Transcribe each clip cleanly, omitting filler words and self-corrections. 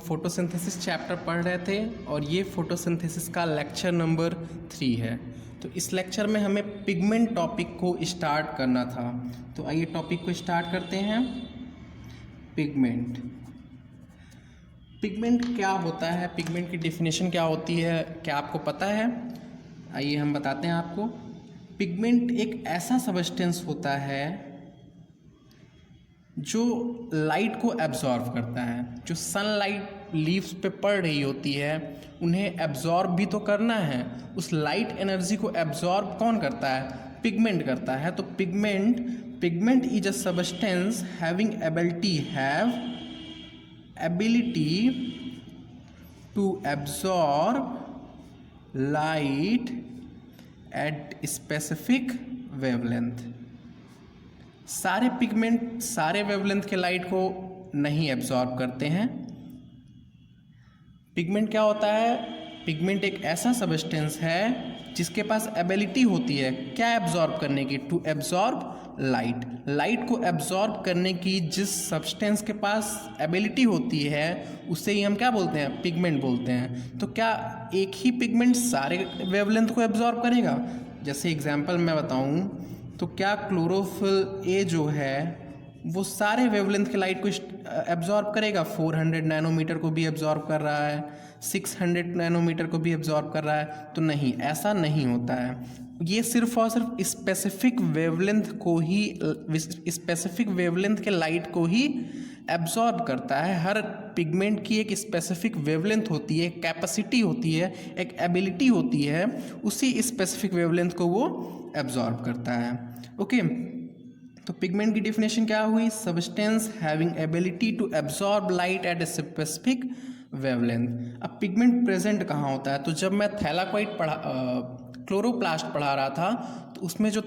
Photosynthesis chapter पढ़ रहे थे और ये फोटोसिंथेसिस का लेक्चर नंबर 3 है। तो इस लेक्चर में हमें पिगमेंट टॉपिक को स्टार्ट करना था। तो आइए टॉपिक को स्टार्ट करते हैं। पिगमेंट क्या होता है, पिगमेंट की डेफिनेशन क्या होती है, क्या आपको पता है? आइए हम बताते हैं आपको। पिगमेंट एक ऐसा सबस्टेंस होता है जो लाइट को एब्जॉर्ब करता है। जो सनलाइट लीव्स पे पड़ रही होती है उन्हें एब्जॉर्ब भी तो करना है। उस लाइट एनर्जी को एब्जॉर्ब कौन करता है? पिगमेंट करता है। तो pigment is a substance having ability to absorb light at specific wavelength. सारे पिगमेंट सारे वेवलेंथ के लाइट को नहीं एब्जॉर्ब करते हैं। पिगमेंट क्या होता है? पिगमेंट एक ऐसा सबस्टेंस है जिसके पास एबिलिटी होती है क्या एब्जॉर्ब करने की? टू एब्जॉर्ब लाइट को एब्जॉर्ब करने की जिस सब्सटेंस के पास एबिलिटी होती है उसे ही हम क्या बोलते हैं? पिगमेंट बोलते हैं। तो क्या एक ही पिगमेंट सारे वेवलेंथ को एब्जॉर्ब करेगा? जैसे एग्जांपल मैं बताऊं तो क्या क्लोरोफिल ए जो है वो सारे वेवलेंथ के लाइट को एब्जॉर्ब करेगा? 400 नैनोमीटर को भी एब्जॉर्ब कर रहा है, 600 नैनोमीटर को भी एब्जॉर्ब कर रहा है? तो नहीं, ऐसा नहीं होता है। ये सिर्फ और सिर्फ स्पेसिफिक वेवलेंथ के लाइट को ही एब्जॉर्ब करता है। हर पिगमेंट की एक स्पेसिफिक वेवलेंथ होती है, कैपेसिटी होती है, एक एबिलिटी होती है, उसी स्पेसिफिक वेवलेंथ को वो एब्जॉर्ब करता है। ओके, तो पिगमेंट की डेफिनेशन क्या हुई? Substance having ability to absorb light at a specific wavelength. अब पिगमेंट प्रेजेंट कहाँ होता है? तो जब मैं थैलाकोइड क्लोरोप्लास्ट पढ़ा रहा था तो उसमें जो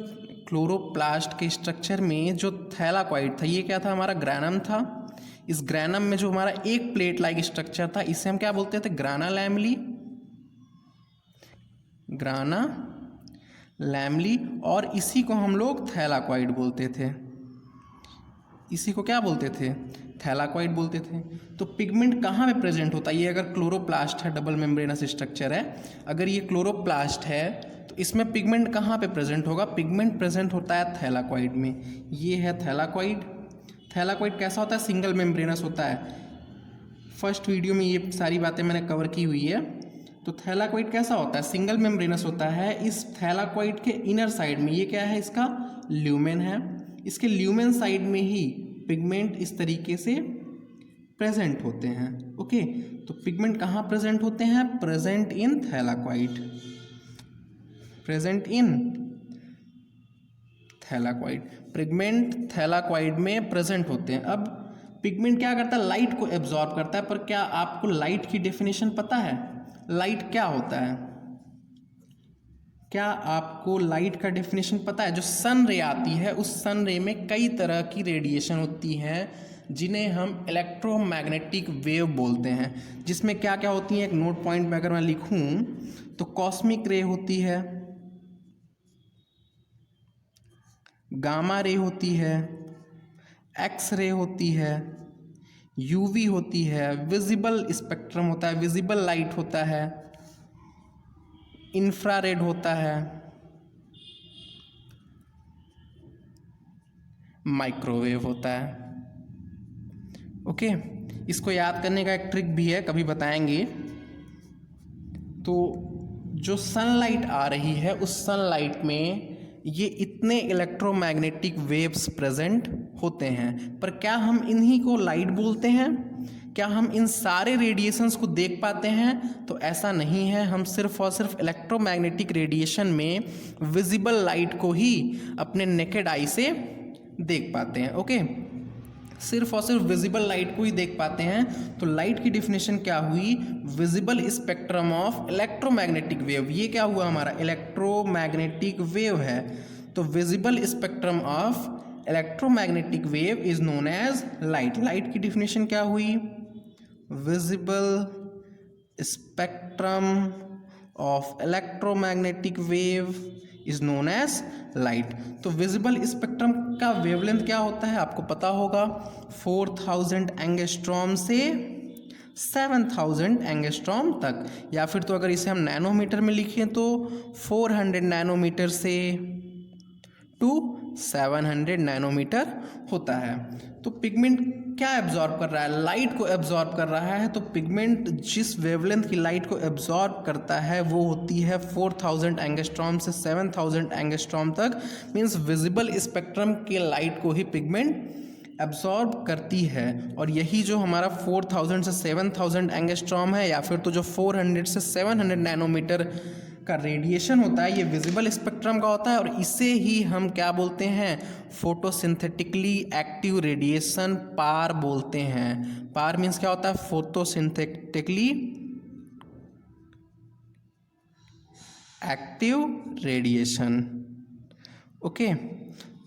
क्लोरोप्लास्ट के स्ट्रक्चर में जो थैलाकोइड था, ये क्या था? हमारा ग्रैनम था। इस ग्रैनम में जो हमारा एक प्लेट लाइक स्ट्रक्चर था इसे हम क्या बोलते थे? ग्राना लैमली, और इसी को हम लोग थैलाकोइड बोलते थे। इसी को क्या बोलते थे? थैलाकोइड बोलते थे। तो पिगमेंट कहाँ पे प्रेजेंट होता है? ये अगर क्लोरोप्लास्ट है, डबल मेम्ब्रेनस स्ट्रक्चर है, अगर ये क्लोरोप्लास्ट है तो इसमें पिगमेंट कहाँ पे प्रेजेंट होगा? पिगमेंट प्रेजेंट होता है थैलाकोइड में। ये है थैलाकोइड कैसा होता है? सिंगल मेम्ब्रेनस होता है। फर्स्ट वीडियो में ये सारी बातें मैंने कवर की हुई है। तो थैलाकोइड कैसा होता है? सिंगल मेम्ब्रेनस होता है। इस थैलाकोइड के इनर साइड में ये क्या है? इसका ल्यूमेन है। इसके ल्यूमेन साइड में ही पिगमेंट इस तरीके से प्रेजेंट होते हैं। ओके, तो पिगमेंट कहाँ प्रेजेंट होते हैं? Present in थैलाकोइड। पिगमेंट थैलाकोइड में प्रेजेंट होते हैं। अब पिगमेंट क्या करता है? लाइट को एब्जॉर्ब करता है। पर क्या आपको लाइट की डेफिनेशन पता है? लाइट क्या होता है? क्या आपको लाइट का डेफिनेशन पता है? जो सन रे आती है उस सन रे में कई तरह की रेडिएशन होती हैं जिन्हें हम इलेक्ट्रोमैग्नेटिक वेव बोलते हैं। जिसमें क्या क्या होती हैं? एक नोट पॉइंट में अगर मैं लिखूं तो कॉस्मिक रे होती है, गामा रे होती है, एक्स रे होती है, यूवी होती है, विजिबल स्पेक्ट्रम होता है, विजिबल लाइट होता है, इंफ्रारेड होता है, माइक्रोवेव होता है। ओके, इसको याद करने का एक ट्रिक भी है, कभी बताएंगे। तो जो सनलाइट आ रही है उस सनलाइट में ये इतने इलेक्ट्रोमैग्नेटिक वेव्स प्रेजेंट होते हैं। पर क्या हम इन्हीं को लाइट बोलते हैं? क्या हम इन सारे रेडिएशंस को देख पाते हैं? तो ऐसा नहीं है। हम सिर्फ और सिर्फ इलेक्ट्रोमैग्नेटिक रेडिएशन में विजिबल लाइट को ही अपने नेकेड आई से देख पाते हैं। ओके, सिर्फ और सिर्फ विजिबल लाइट को ही देख पाते हैं। तो लाइट की डेफिनेशन क्या हुई? Visible spectrum of electromagnetic wave. ये क्या हुआ? हमारा इलेक्ट्रोमैग्नेटिक वेव है। तो visible spectrum of electromagnetic wave is known as light. Light की डेफिनेशन क्या हुई? Visible spectrum of electromagnetic wave is known as light. तो विजिबल स्पेक्ट्रम का वेवलेंथ क्या होता है? आपको पता होगा 4000 एंगस्ट्रॉम से 7000 एंगस्ट्रॉम तक, या फिर तो अगर इसे हम नैनोमीटर में लिखें तो 400 नैनोमीटर से टू 700 नैनोमीटर होता है। तो पिगमेंट क्या एब्जॉर्ब कर रहा है? लाइट को एब्जॉर्ब कर रहा है। तो पिगमेंट जिस वेवलेंथ की लाइट को एब्जॉर्ब करता है वो होती है 4000 एंगस्ट्रॉम से 7000 एंगस्ट्रॉम तक, मीन्स विजिबल स्पेक्ट्रम के लाइट को ही पिगमेंट एब्जॉर्ब करती है। और यही जो हमारा 4000 से 7000 एंगस्ट्रॉम है, या फिर तो जो 400 से 700 नैनोमीटर का रेडिएशन होता है, ये विजिबल स्पेक्ट्रम का होता है। और इसे ही हम क्या बोलते हैं? फोटोसिंथेटिकली एक्टिव रेडिएशन, पार बोलते हैं। पार मीन्स क्या होता है? Photosynthetically active radiation. ओके,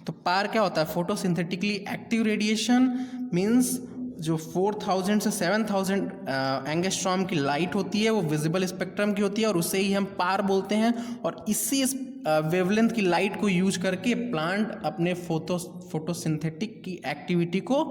तो पार क्या होता है? फोटोसिंथेटिकली एक्टिव रेडिएशन मीन्स जो 4000 से 7000 एंगस्ट्रॉम की लाइट होती है वो विजिबल स्पेक्ट्रम की होती है, और उसे ही हम पार बोलते हैं। और इसी वेवलेंथ की लाइट को यूज करके प्लांट अपने फोटोसिंथेटिक की एक्टिविटी को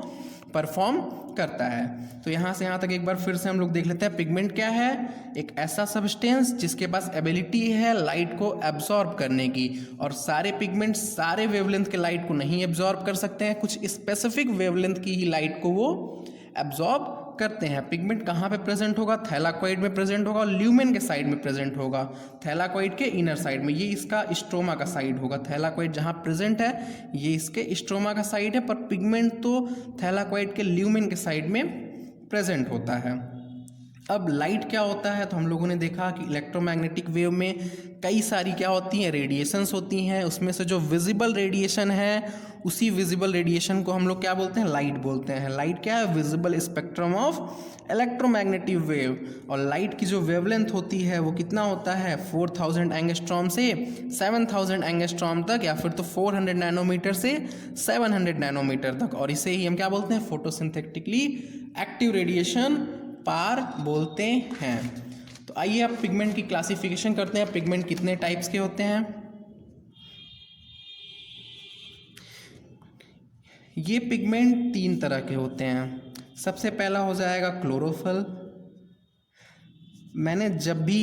परफॉर्म करता है। तो यहाँ से यहाँ तक एक बार फिर से हम लोग देख लेते हैं। पिगमेंट क्या है? एक ऐसा सब्सटेंस जिसके पास एबिलिटी है लाइट को एब्जॉर्ब करने की, और सारे पिगमेंट सारे वेवलेंथ के लाइट को नहीं एब्जॉर्ब कर सकते हैं, कुछ स्पेसिफिक वेवलेंथ की ही लाइट को वो एब्जॉर्ब करते हैं। पिगमेंट कहाँ पे प्रेजेंट होगा? थैलाकॉइड में प्रेजेंट होगा, और ल्यूमेन के साइड में प्रेजेंट होगा, थैलाकॉइड के इनर साइड में। ये इसका स्ट्रोमा का साइड होगा। थैलाकॉइड जहाँ प्रेजेंट है ये इसके स्ट्रोमा का साइड है, पर पिगमेंट तो थैलाकॉइड के ल्यूमेन के साइड में प्रेजेंट होता है। अब लाइट क्या होता है? तो हम लोगों ने देखा कि इलेक्ट्रोमैग्नेटिक वेव में कई सारी क्या होती हैं? रेडिएशंस होती हैं। उसमें से जो विजिबल रेडिएशन है, उसी विजिबल रेडिएशन को हम लोग क्या बोलते हैं? लाइट बोलते हैं। लाइट क्या है? Visible spectrum of electromagnetic wave. और लाइट की जो वेवलेंथ होती है वो कितना होता है? 4000 एंगस्ट्रॉम से 7000 एंगस्ट्रॉम तक, या फिर तो 400 नैनोमीटर से 700 नैनोमीटर तक। और इसे ही हम क्या बोलते हैं? फोटोसिंथेटिकली एक्टिव रेडिएशन, पार बोलते हैं। तो आइए अब पिगमेंट की क्लासिफिकेशन करते हैं। पिगमेंट कितने टाइप्स के होते हैं? ये पिगमेंट 3 तरह के होते हैं। सबसे पहला हो जाएगा क्लोरोफिल। मैंने जब भी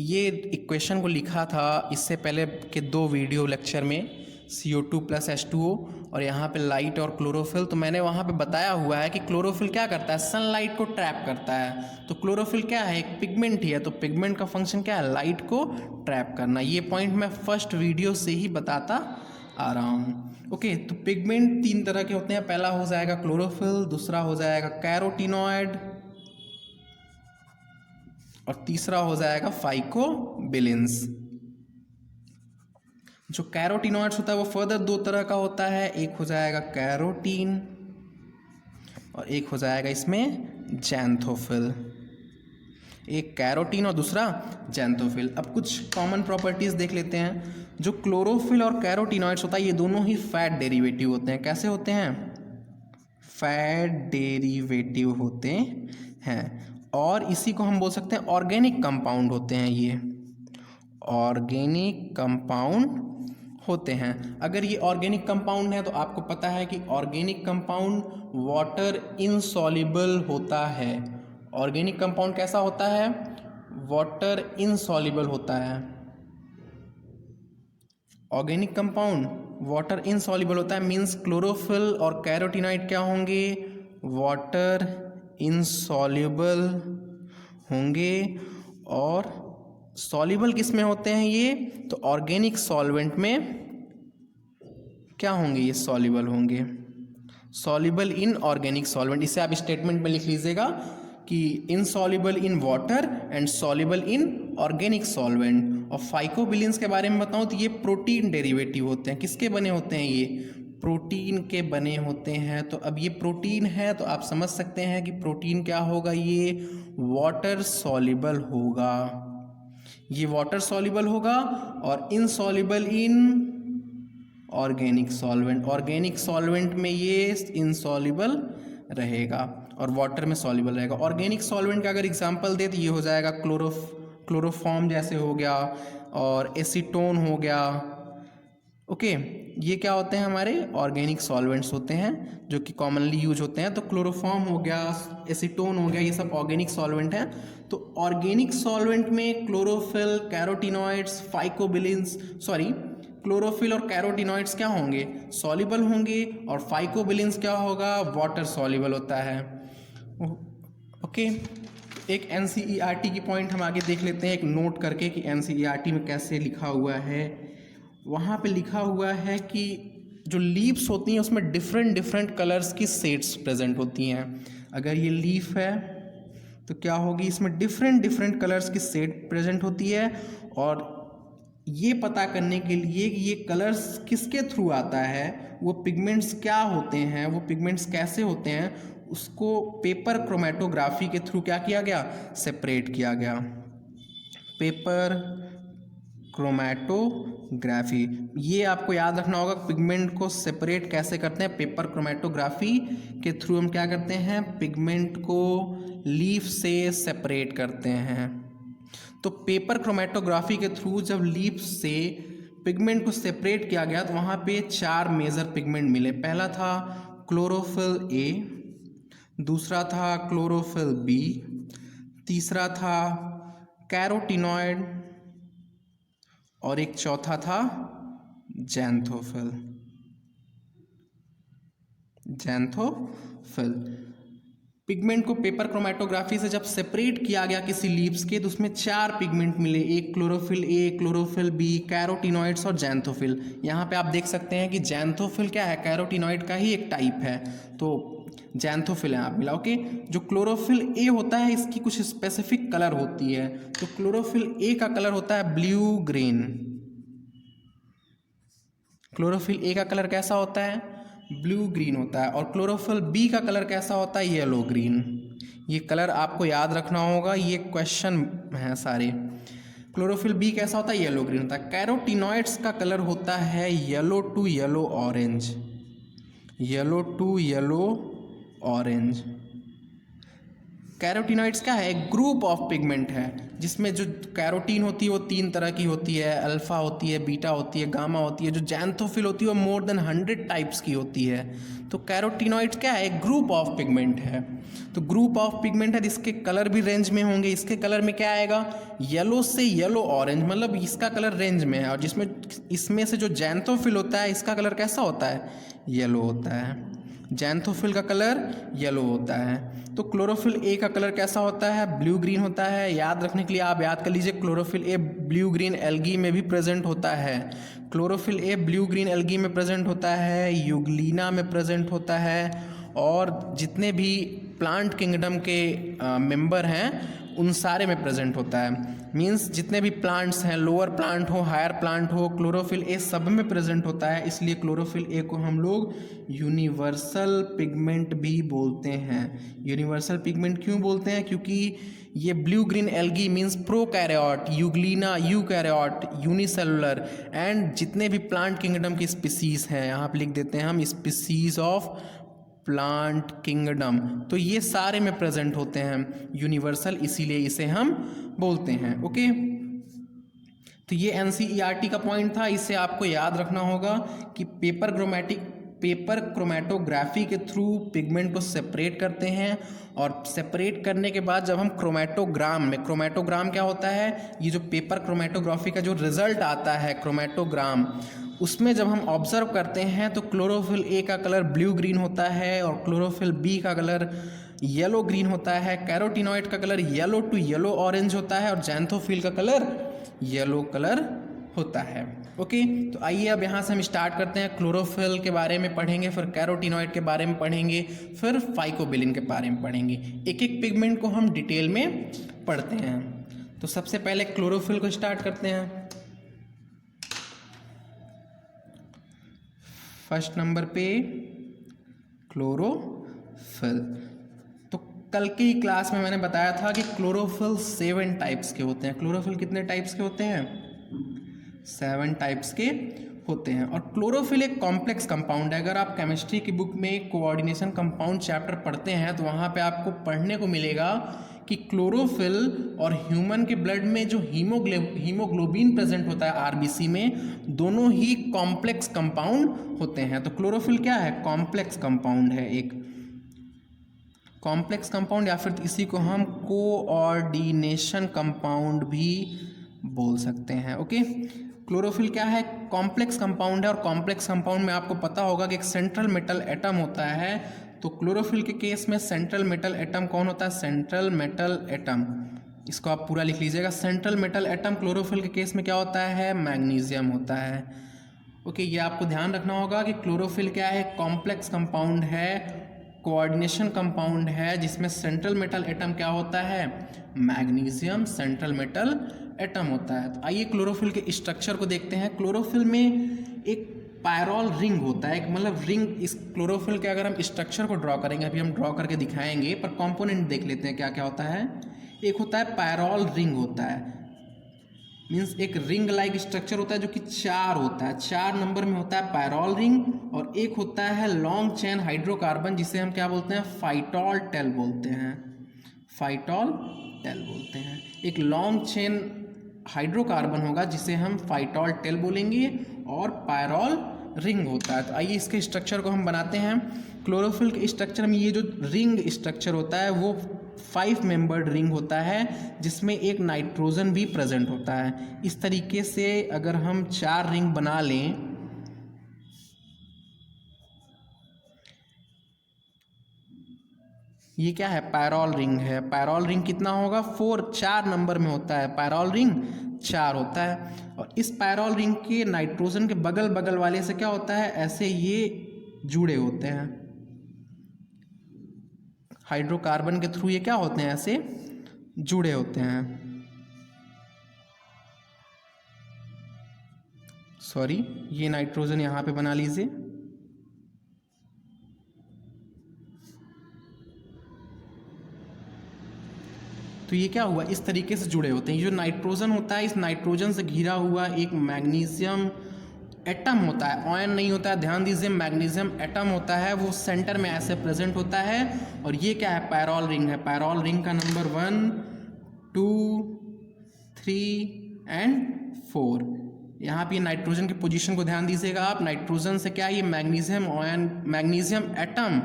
ये इक्वेशन को लिखा था इससे पहले के 2 वीडियो लेक्चर में, CO2 + H2O और यहाँ पे लाइट और क्लोरोफिल, तो मैंने वहाँ पे बताया हुआ है कि क्लोरोफिल क्या करता है? सनलाइट को ट्रैप करता है। तो क्लोरोफिल क्या है? एक पिगमेंट ही है। तो पिगमेंट का फंक्शन क्या है? लाइट को ट्रैप करना। ये पॉइंट मैं फर्स्ट वीडियो से ही बताता आ रहा हूँ। ओके, तो पिगमेंट 3 तरह के होते हैं। पहला हो जाएगा क्लोरोफिल, दूसरा हो जाएगा कैरोटीनॉयड, और तीसरा हो जाएगा फाइकोबिलिन्स। जो कैरोटीनॉइड्स होता है वो फर्दर 2 तरह का होता है। एक हो जाएगा कैरोटीन और एक हो जाएगा इसमें जैंथोफिल। एक कैरोटीन और दूसरा जैंथोफिल। अब कुछ कॉमन प्रॉपर्टीज देख लेते हैं। जो क्लोरोफिल और कैरोटीनॉइड्स होता है ये दोनों ही फैट डेरिवेटिव होते हैं। कैसे होते हैं? फैट डेरिवेटिव होते हैं। और इसी को हम बोल सकते हैं ऑर्गेनिक कंपाउंड होते हैं। ये ऑर्गेनिक कंपाउंड होते हैं। अगर ये ऑर्गेनिक कंपाउंड है तो आपको पता है कि ऑर्गेनिक कंपाउंड वाटर इनसॉल्युबल होता है। ऑर्गेनिक कंपाउंड कैसा होता है? वाटर इनसॉल्युबल होता है। ऑर्गेनिक कंपाउंड वाटर इनसॉल्युबल होता है, मीन्स क्लोरोफिल और कैरोटीनॉइड क्या होंगे? वाटर इनसॉल्युबल होंगे। और सॉल्युबल किस में होते हैं ये? तो ऑर्गेनिक सॉल्वेंट में क्या होंगे? ये सॉल्युबल होंगे। Soluble in organic solvent. इसे आप स्टेटमेंट में लिख लीजिएगा कि insoluble in water and soluble in organic solvent. और फाइकोबिलिन्स के बारे में बताऊं तो ये प्रोटीन डेरिवेटिव होते हैं। किसके बने होते हैं? ये प्रोटीन के बने होते हैं। तो अब ये प्रोटीन है तो आप समझ सकते हैं कि प्रोटीन क्या होगा? ये वाटर सॉल्युबल होगा। ये वाटर सॉल्युबल होगा और insoluble in organic solvent. Organic solvent में ये इनसॉल्युबल रहेगा और वाटर में सॉल्युबल रहेगा। ऑर्गेनिक सॉल्वेंट का अगर एग्जांपल दे तो ये हो जाएगा क्लोरोफॉर्म जैसे हो गया और एसीटोन हो गया। ओके, ये क्या होते हैं, हमारे ऑर्गेनिक सॉल्वेंट्स होते हैं जो कि कॉमनली यूज होते हैं। तो क्लोरोफॉर्म हो गया, एसीटोन हो गया, ये सब ऑर्गेनिक सॉल्वेंट हैं। तो ऑर्गेनिक सॉल्वेंट में क्लोरोफिल, कैरोटीनॉइड्स, फाइकोबिलिन्स, क्लोरोफिल और कैरोटीनॉइड्स क्या होंगे, सॉल्युबल होंगे, और फाइकोबिलिन्स क्या होगा, वाटर सॉल्युबल होता है। ओके, एक एनसीईआरटी की पॉइंट हम आगे देख लेते हैं, एक नोट करके कि एनसीईआरटी में कैसे लिखा हुआ है। वहाँ पे लिखा हुआ है कि जो लीव्स होती हैं उसमें डिफरेंट डिफरेंट कलर्स की शेड्स प्रेजेंट होती हैं। अगर ये लीफ है तो क्या होगी, इसमें डिफरेंट डिफरेंट कलर्स की शेड प्रेजेंट होती है। और ये पता करने के लिए कि ये कलर्स किसके थ्रू आता है, वो पिगमेंट्स क्या होते हैं, वो पिगमेंट्स कैसे होते हैं, उसको पेपर क्रोमेटोग्राफी के थ्रू क्या किया गया, सेपरेट किया गया। पेपर क्रोमेटोग्राफी, ये आपको याद रखना होगा, पिगमेंट को सेपरेट कैसे करते हैं, पेपर क्रोमेटोग्राफी के थ्रू हम क्या करते हैं, पिगमेंट को लीफ से सेपरेट करते हैं। तो पेपर क्रोमेटोग्राफी के थ्रू जब लीफ से पिगमेंट को सेपरेट किया गया तो वहाँ पे 4 मेजर पिगमेंट मिले। पहला था क्लोरोफिल ए, दूसरा था क्लोरोफिल बी, तीसरा था कैरोटीनॉइड, और एक चौथा था जैंथोफिल। पिगमेंट को पेपर क्रोमेटोग्राफी से जब सेपरेट किया गया किसी लीव्स के, तो उसमें 4 पिगमेंट मिले, एक chlorophyll A, chlorophyll B, carotenoids और जैंथोफिल। यहाँ पे आप देख सकते हैं कि जैंथोफिल क्या है, कैरोटीनॉइड का ही एक टाइप है, तो जैंथोफिल है आप मिला। ओके, जो क्लोरोफिल ए होता है इसकी कुछ स्पेसिफिक कलर होती है। तो क्लोरोफिल ए का कलर होता है ब्लू ग्रीन। क्लोरोफिल ए का कलर कैसा होता है, ब्लू ग्रीन होता है। और क्लोरोफिल बी का कलर कैसा होता है, येलो ग्रीन। ये कलर आपको याद रखना होगा, ये क्वेश्चन हैं सारे। क्लोरोफिल बी कैसा होता है, येलो ग्रीन होता है। कैरोटीनॉइड्स का कलर होता है yellow to yellow orange, yellow to yellow orange. Carotenoids क्या है, एक ग्रुप ऑफ पिगमेंट है जिसमें जो कैरोटीन होती है वो 3 तरह की होती है, अल्फा होती है, बीटा होती है, गामा होती है। जो जैंथोफिल होती है वो मोर देन 100 टाइप्स की होती है। तो कैरोटीनॉइड्स क्या है, एक ग्रुप ऑफ पिगमेंट है। तो ग्रुप ऑफ पिगमेंट है जिसके कलर भी रेंज में होंगे। इसके कलर में क्या आएगा, येलो से येलो ऑरेंज, मतलब इसका कलर रेंज में है। और जिसमें इसमें से जो जैंथोफिल होता है इसका कलर कैसा होता है, येलो होता है। जैंथोफिल का कलर येलो होता है। तो क्लोरोफिल ए का कलर कैसा होता है, ब्लू ग्रीन होता है। याद रखने के लिए आप याद कर लीजिए, chlorophyll A blue green algae में भी प्रेजेंट होता है। Chlorophyll A blue green algae में प्रेजेंट होता है, यूग्लिना में प्रेजेंट होता है, और जितने भी प्लांट किंगडम के मेंबर हैं उन सारे में प्रेजेंट होता है। मींस जितने भी प्लांट्स हैं, लोअर प्लांट हो, हायर प्लांट हो, क्लोरोफिल ए सब में प्रेजेंट होता है। इसलिए क्लोरोफिल ए को हम लोग यूनिवर्सल पिगमेंट भी बोलते हैं। यूनिवर्सल पिगमेंट क्यों बोलते हैं, क्योंकि ये blue green algae means prokaryote, Euglena eukaryote, unicellular, and जितने भी प्लांट किंगडम की स्पीसीज हैं, यहाँ पे लिख देते हैं हम स्पीसीज ऑफ प्लांट किंगडम, तो ये सारे में प्रेजेंट होते हैं यूनिवर्सल, इसीलिए इसे हम बोलते हैं। ओके, तो ये एनसीईआरटी का पॉइंट था, इसे आपको याद रखना होगा कि पेपर क्रोमेटोग्राफी के थ्रू पिगमेंट को सेपरेट करते हैं। और सेपरेट करने के बाद जब हम क्रोमेटोग्राम क्या होता है, ये जो पेपर क्रोमेटोग्राफी का जो रिजल्ट आता है क्रोमेटोग्राम, उसमें जब हम ऑब्जर्व करते हैं तो क्लोरोफिल ए का कलर ब्लू ग्रीन होता है, और क्लोरोफिल बी का कलर येलो ग्रीन होता है, कैरोटीनॉइड का colour yellow to yellow orange होता है, और जैंथोफिल का कलर येलो कलर होता है। ओके, तो आइए अब यहाँ से हम स्टार्ट करते हैं। क्लोरोफिल के बारे में पढ़ेंगे, फिर कैरोटीनॉइड के बारे में पढ़ेंगे, फिर फाइकोबिलिन के बारे में पढ़ेंगे। एक एक पिगमेंट को हम डिटेल में पढ़ते हैं। तो सबसे पहले क्लोरोफिल को स्टार्ट करते हैं। फर्स्ट नंबर पे क्लोरोफिल। तो कल की क्लास में मैंने बताया था कि क्लोरोफिल 7 टाइप्स के होते हैं। क्लोरोफिल कितने टाइप्स के होते हैं, 7 टाइप्स के होते हैं। और क्लोरोफिल एक कॉम्प्लेक्स कंपाउंड है। अगर आप केमिस्ट्री की बुक में कोऑर्डिनेशन कंपाउंड चैप्टर पढ़ते हैं तो वहाँ पे आपको पढ़ने को मिलेगा कि क्लोरोफिल और ह्यूमन के ब्लड में जो हीमोग्लोबिन प्रेजेंट होता है आरबीसी में, दोनों ही कॉम्प्लेक्स कंपाउंड होते हैं। तो क्लोरोफिल क्या है? कॉम्प्लेक्स कंपाउंड है, एक कॉम्प्लेक्स कंपाउंड, या फिर इसी को हम कोऑर्डिनेशन कंपाउंड भी बोल सकते हैं। ओके, क्लोरोफिल क्या है? कॉम्प्लेक्स कंपाउंड है, और कॉम्प्लेक्स कंपाउंड में आपको पता होगा कि एक सेंट्रल मेटल एटम होता है। तो क्लोरोफिल के केस में सेंट्रल मेटल एटम कौन होता है? Central metal atom. इसको आप पूरा लिख लीजिएगा। सेंट्रल मेटल एटम क्लोरोफिल के केस में क्या होता है? मैग्नीशियम होता है। ओके, ये आपको ध्यान रखना होगा कि क्लोरोफिल क्या है? कॉम्प्लेक्स कंपाउंड है, कोऑर्डिनेशन कंपाउंड है, जिसमें सेंट्रल मेटल एटम क्या होता है? मैग्नीशियम सेंट्रल मेटल एटम होता है। तो आइए क्लोरोफिल के स्ट्रक्चर को देखते हैं। क्लोरोफिल में एक पायरोल रिंग होता है, एक मतलब रिंग। इस क्लोरोफिल के अगर हम स्ट्रक्चर को ड्रॉ करेंगे, अभी हम ड्रॉ करके दिखाएंगे, पर कंपोनेंट देख लेते हैं क्या क्या होता है। एक होता है पायरोल रिंग होता है, मीन्स एक रिंग लाइक स्ट्रक्चर होता है जो कि 4 होता है, 4 नंबर में होता है पायरोल रिंग। और एक होता है लॉन्ग चेन हाइड्रोकार्बन, जिसे हम क्या बोलते हैं? फाइटोल टेल बोलते हैं, फाइटोल टेल बोलते हैं। एक लॉन्ग चेन हाइड्रोकार्बन होगा जिसे हम फाइटोल टेल बोलेंगे, और पायरोल रिंग होता है। तो आइए इसके स्ट्रक्चर को हम बनाते हैं। क्लोरोफिल के स्ट्रक्चर में ये जो रिंग स्ट्रक्चर होता है वो 5 मेंबर्ड रिंग होता है, जिसमें एक नाइट्रोजन भी प्रेजेंट होता है। इस तरीके से अगर हम 4 रिंग बना लें, ये क्या है? पायरोल रिंग है। पायरोल रिंग कितना होगा? 4 नंबर में होता है, पायरोल रिंग 4 होता है। और इस पायरोल रिंग के नाइट्रोजन के बगल बगल वाले से क्या होता है? ऐसे ये जुड़े होते हैं, हाइड्रोकार्बन के थ्रू ये क्या होते हैं? ऐसे जुड़े होते हैं। सॉरी, ये नाइट्रोजन यहाँ पे बना लीजिए। तो ये क्या हुआ? इस तरीके से जुड़े होते हैं। ये जो नाइट्रोजन होता है, इस नाइट्रोजन से घिरा हुआ एक मैग्नीशियम एटम होता है, आयन नहीं होता है, ध्यान दीजिए। मैग्नीशियम एटम होता है, वो सेंटर में ऐसे प्रेजेंट होता है। और ये क्या है? पायरोल रिंग है। पायरोल रिंग का नंबर 1, 2, 3 एंड 4। यहाँ पे नाइट्रोजन की पोजीशन को ध्यान दीजिएगा आप। नाइट्रोजन से क्या, ये मैग्नीशियम आयन, मैग्नीशियम एटम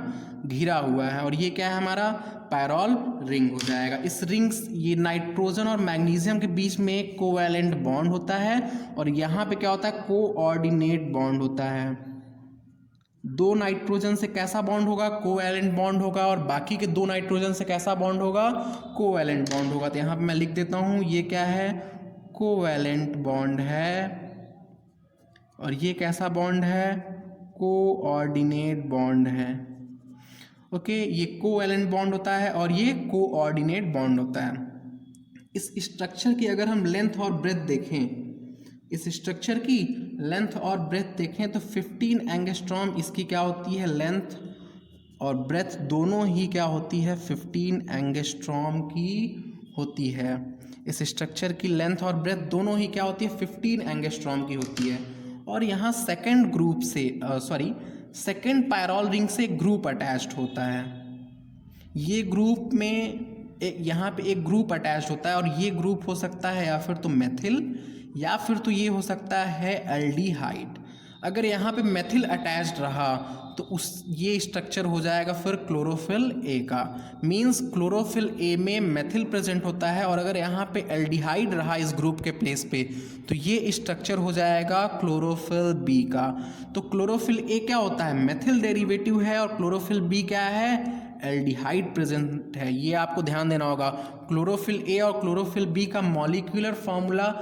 घिरा हुआ है, और ये क्या है? हमारा पायरोल रिंग हो जाएगा। इस रिंग्स, ये नाइट्रोजन और मैग्नीशियम के बीच में एक कोवैलेंट बॉन्ड होता है, और यहाँ पे क्या होता है? कोऑर्डिनेट बॉन्ड होता है। 2 नाइट्रोजन से कैसा बॉन्ड होगा? कोवैलेंट बॉन्ड होगा। और बाकी के 2 नाइट्रोजन से कैसा बॉन्ड होगा? कोवैलेंट बॉन्ड होगा। तो यहाँ पे मैं लिख देता हूँ, ये क्या है? कोवैलेंट बॉन्ड है। और ये कैसा बॉन्ड है? कोऑर्डिनेट बॉन्ड है। ओके, ये कोवैलेंट बॉन्ड होता है और ये कोऑर्डिनेट बॉन्ड होता है। इस स्ट्रक्चर की अगर हम लेंथ और ब्रेथ देखें, इस स्ट्रक्चर की लेंथ और ब्रेथ देखें तो 15 एंगस्ट्रॉम इसकी क्या होती है? लेंथ और ब्रेथ दोनों ही क्या होती है? 15 एंगस्ट्रॉम की होती है। इस स्ट्रक्चर की लेंथ और ब्रेथ दोनों ही क्या होती है? 15 एंगस्ट्रॉम की होती है। और यहाँ सेकेंड ग्रुप से सेकेंड पायरोल रिंग से ग्रुप अटैच्ड होता है। ये ग्रुप में यहाँ पे एक ग्रुप अटैच्ड होता है, और ये ग्रुप हो सकता है या फिर तो मेथिल, या फिर तो ये हो सकता है एल्डिहाइड। अगर यहाँ पे मेथिल अटैच्ड रहा तो ये स्ट्रक्चर हो जाएगा फिर क्लोरोफिल ए का। मींस क्लोरोफिल ए में मेथिल प्रेजेंट होता है, और अगर यहाँ पे एल्डिहाइड रहा इस ग्रुप के प्लेस पे तो ये स्ट्रक्चर हो जाएगा क्लोरोफिल बी का। तो क्लोरोफिल ए क्या होता है? मेथिल डेरिवेटिव है, और क्लोरोफिल बी क्या है? एल्डिहाइड प्रेजेंट है। ये आपको ध्यान देना होगा। क्लोरोफिल ए और क्लोरोफिल बी का मॉलिक्यूलर फॉर्मूला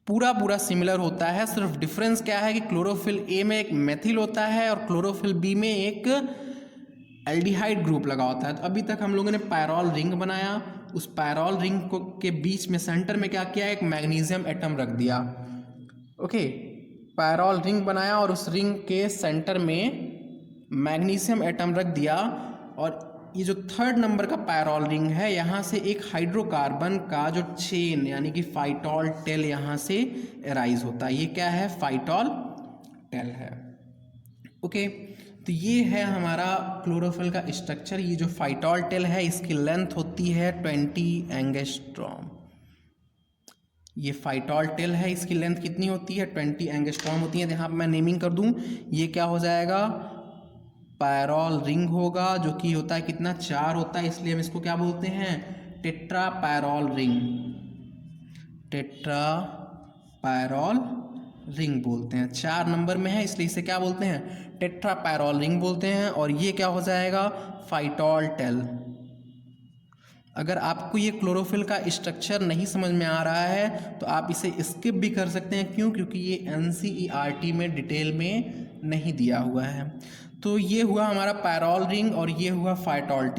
पूरा सिमिलर होता है। सिर्फ डिफरेंस क्या है कि क्लोरोफिल ए में एक मेथिल होता है और क्लोरोफिल बी में एक एल्डिहाइड ग्रुप लगा होता है। तो अभी तक हम लोगों ने पायरोल रिंग बनाया, उस पायरोल रिंग को के बीच में सेंटर में क्या किया? एक मैग्नीशियम एटम रख दिया। ओके, पायरोल रिंग बनाया और उस रिंग के सेंटर में मैग्नीशियम एटम रख दिया, और ये जो 3rd नंबर का पायरोल रिंग है, यहाँ से एक हाइड्रोकार्बन का जो चेन यानी कि फाइटोल टेल यहाँ से एराइज होता है। ये क्या है? फाइटोल टेल है। ओके, तो ये है हमारा क्लोरोफिल का स्ट्रक्चर। ये जो फाइटोल टेल है इसकी लेंथ होती है 20 एंगस्ट्रॉम। ये फाइटोल टेल है, इसकी लेंथ कितनी होती है 20 एंगस्ट्रॉम होती है। यहाँ पर मैं नेमिंग कर दूँ, ये क्या हो जाएगा, पैरोल रिंग होगा, जो कि होता है कितना 4 होता है, इसलिए हम इसको क्या बोलते हैं, tetra pyrrole ring. Tetra pyrrole ring बोलते हैं, 4 नंबर में है इसलिए इसे क्या बोलते हैं, टेट्रा पैरोल रिंग बोलते हैं। और ये क्या हो जाएगा, फाइटोल टेल। अगर आपको ये क्लोरोफिल का स्ट्रक्चर नहीं समझ में आ रहा है तो आप इसे स्किप भी कर सकते हैं। क्यों? क्योंकि ये NCERT में डिटेल में नहीं दिया हुआ है। तो ये हुआ हमारा पैरोल रिंग और ये हुआ फाइटोल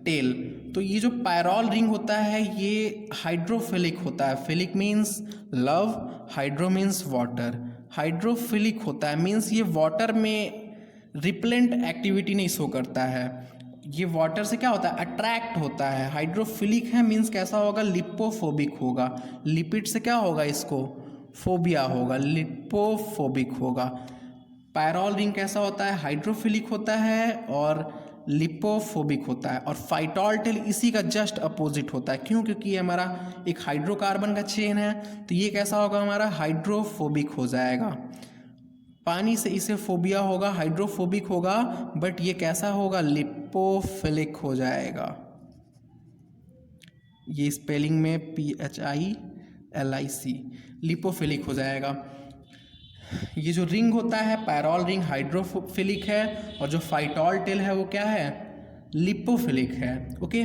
टेल। तो ये जो पैरोल रिंग होता है ये हाइड्रोफिलिक होता है। Philic means love, hydro means water. Hydrophilic होता है मीन्स ये वाटर में रिपेलेंट एक्टिविटी नहीं शो करता है, ये वाटर से क्या होता है, अट्रैक्ट होता है। हाइड्रोफिलिक है मीन्स कैसा होगा, लिपोफोबिक होगा। लिपिड से क्या होगा, इसको फोबिया होगा, लिपोफोबिक होगा। पैरोल रिंग कैसा होता है, हाइड्रोफिलिक होता है और लिपोफोबिक होता है। और फाइटोल टेल इसी का जस्ट अपोजिट होता है। क्यों? क्योंकि ये हमारा एक हाइड्रोकार्बन का चेन है, तो ये कैसा होगा, हमारा हाइड्रोफोबिक हो जाएगा। पानी से इसे फोबिया होगा, हाइड्रोफोबिक होगा, बट ये कैसा होगा, लिपोफिलिक हो जाएगा। ये स्पेलिंग में PHILIC, लिपोफिलिक हो जाएगा। ये जो रिंग होता है पैरोल रिंग हाइड्रोफिलिक है और जो फाइटोल टेल है वो क्या है, लिपोफिलिक है। ओके,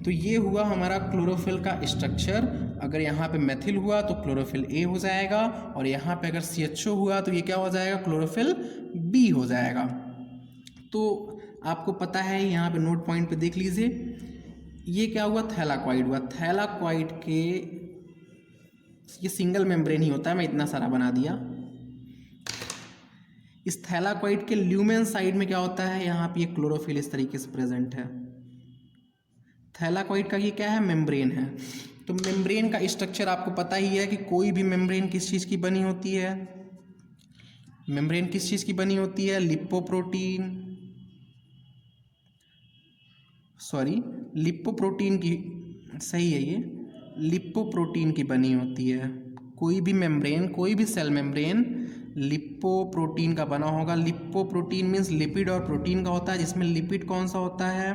तो ये हुआ हमारा क्लोरोफिल का स्ट्रक्चर। अगर यहाँ पे मेथिल हुआ तो क्लोरोफिल A हो जाएगा और यहाँ पे अगर CHO हुआ तो ये क्या हो जाएगा, क्लोरोफिल B हो जाएगा। तो आपको पता है, यहाँ पे नोट पॉइंट पे देख लीजिए, ये क्या हुआ, थैलाकॉइड हुआ। थैलाकॉइड के ये सिंगल मेम्ब्रेन ही होता है, मैं इतना सारा बना दिया। इस थैलाकॉइड के ल्यूमेन साइड में क्या होता है, यहाँ पे ये क्लोरोफिल इस तरीके से प्रेजेंट है। थैलाकॉइड का ये क्या है, मेम्ब्रेन है। तो मेम्ब्रेन का स्ट्रक्चर आपको पता ही है कि कोई भी मेम्ब्रेन किस चीज़ की बनी होती है, मेम्ब्रेन किस चीज़ की बनी होती है, लिपोप्रोटीन, सॉरी लिपोप्रोटीन की, सही है, ये लिपोप्रोटीन की बनी होती है। कोई भी मेम्ब्रेन, कोई भी सेल मेम्ब्रेन लिपोप्रोटीन का बना होगा। लिपोप्रोटीन मीन्स लिपिड और प्रोटीन का होता है, जिसमें लिपिड कौन सा होता है,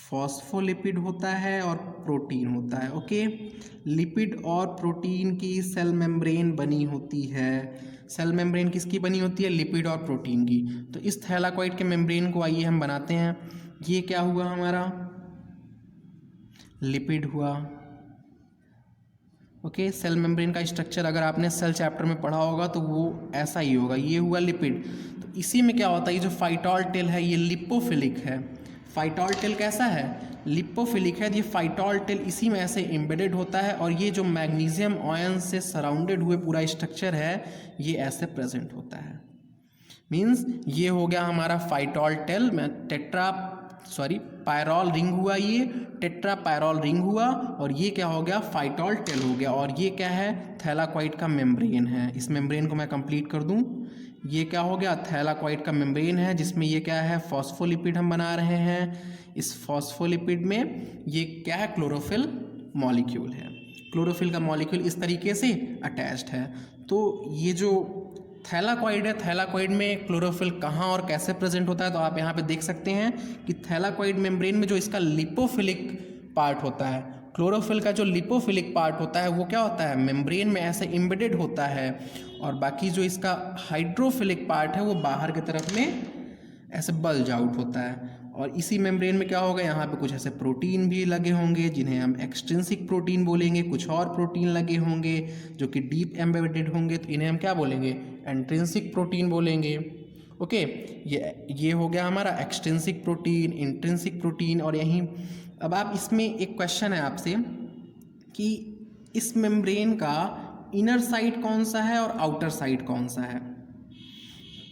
फॉस्फोलिपिड होता है और प्रोटीन होता है। ओके, लिपिड और प्रोटीन की सेल मेम्ब्रेन बनी होती है। सेल मेम्ब्रेन किसकी बनी होती है, लिपिड और प्रोटीन की। तो इस थैलाकॉइड के मेम्ब्रेन को आइए हम बनाते हैं। ये क्या हुआ हमारा, लिपिड हुआ। ओके, सेल मेम्ब्रेन का स्ट्रक्चर अगर आपने सेल चैप्टर में पढ़ा होगा तो वो ऐसा ही होगा। ये हुआ लिपिड। तो इसी में क्या होता है, ये जो फाइटोल टेल है ये लिपोफिलिक है। फाइटोल टेल कैसा है, लिपोफिलिक है। ये फाइटोल टेल इसी में ऐसे एम्बेडेड होता है और ये जो मैग्नीशियम आयन से सराउंडेड हुए पूरा स्ट्रक्चर है ये ऐसे प्रेजेंट होता है। मीन्स ये हो गया हमारा फाइटोल टेल में पैरोल रिंग हुआ, ये टेट्रा पैरोल रिंग हुआ और ये क्या हो गया, फाइटोल टेल हो गया। और ये क्या है, थैलाकॉइड का मेम्ब्रेन है। इस मेम्ब्रेन को मैं कंप्लीट कर दूं, ये क्या हो गया, थैलाकॉइड का मेम्ब्रेन है, जिसमें ये क्या है, फॉस्फोलिपिड हम बना रहे हैं। इस फॉस्फोलिपिड में ये क्या है, क्लोरोफिल मॉलिक्यूल है। क्लोरोफिल का मॉलिक्यूल इस तरीके से अटैच्ड है। तो ये जो थैलाकॉइड है, थैलाकॉइड में क्लोरोफिल कहाँ और कैसे प्रेजेंट होता है, तो आप यहाँ पे देख सकते हैं कि थैलाकॉइड मेम्ब्रेन में जो इसका लिपोफिलिक पार्ट होता है, क्लोरोफिल का जो लिपोफिलिक पार्ट होता है वो क्या होता है, मेम्ब्रेन में ऐसे एम्बेडेड होता है। और बाकी जो इसका हाइड्रोफिलिक पार्ट है वो बाहर की तरफ में ऐसे बल्ज आउट होता है। और इसी मेम्ब्रेन में क्या होगा, यहाँ पे कुछ ऐसे प्रोटीन भी लगे होंगे जिन्हें हम एक्सट्रिंसिक प्रोटीन बोलेंगे। कुछ और प्रोटीन लगे होंगे जो कि डीप एम्बेडेड होंगे, तो इन्हें हम क्या बोलेंगे, इंट्रिंसिक प्रोटीन बोलेंगे। ओके, ये हो गया हमारा एक्सट्रिंसिक प्रोटीन, इंट्रिंसिक प्रोटीन। और यहीं अब आप इसमें एक क्वेश्चन है आपसे कि इस मेम्ब्रेन का इनर साइड कौन सा है और आउटर साइड कौन सा है।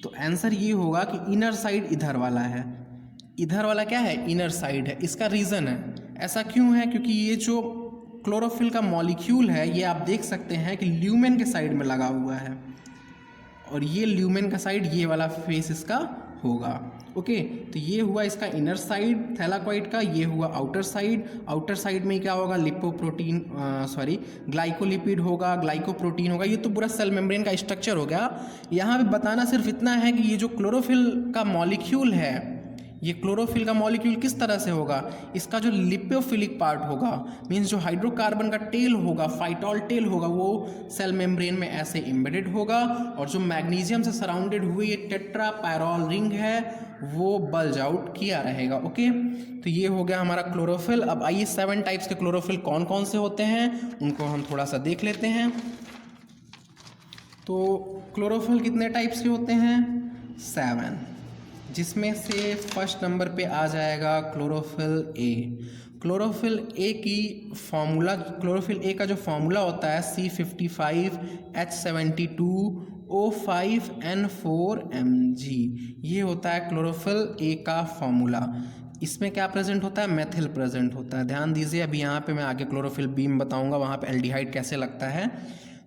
तो आंसर ये होगा कि इनर साइड इधर वाला है। इधर वाला क्या है, इनर साइड है। इसका रीज़न है, ऐसा क्यों है, क्योंकि ये जो क्लोरोफिल का मॉलिक्यूल है ये आप देख सकते हैं कि ल्यूमेन के साइड में लगा हुआ है और ये ल्यूमेन का साइड, ये वाला फेस इसका होगा। ओके, तो ये हुआ इसका इनर साइड थैलाकॉइड का, ये हुआ आउटर साइड। आउटर साइड में क्या होगा, लिपोप्रोटीन ग्लाइकोलिपिड होगा, ग्लाइकोप्रोटीन होगा। ये तो पूरा सेल मेम्ब्रेन का स्ट्रक्चर हो गया। यहाँ पे बताना सिर्फ इतना है कि ये जो क्लोरोफिल का मॉलिक्यूल है, ये क्लोरोफिल का मॉलिक्यूल किस तरह से होगा, इसका जो लिपोफिलिक पार्ट होगा, मीन्स जो हाइड्रोकार्बन का टेल होगा, फाइटॉल टेल होगा, वो सेल मेम्ब्रेन में ऐसे एम्बेडेड होगा, और जो मैग्नीशियम से सराउंडेड हुई ये टेट्रा पैरॉल रिंग है वो बल्ज आउट किया रहेगा। ओके, तो ये हो गया हमारा क्लोरोफिल। अब आइए 7 टाइप्स के क्लोरोफिल कौन कौन से होते हैं उनको हम थोड़ा सा देख लेते हैं। तो क्लोरोफिल कितने टाइप्स के होते हैं, 7, जिसमें से फर्स्ट नंबर पे आ जाएगा क्लोरोफिल ए। क्लोरोफिल ए की फॉर्मूला, क्लोरोफिल ए का जो फॉर्मूला होता है C55H72O5N4Mg, ये होता है क्लोरोफिल ए का फॉर्मूला। इसमें क्या प्रेजेंट होता है, मेथिल प्रेजेंट होता है। ध्यान दीजिए, अभी यहाँ पे मैं आगे क्लोरोफिल बी में बताऊँगा, वहाँ पे एल्डिहाइड कैसे लगता है।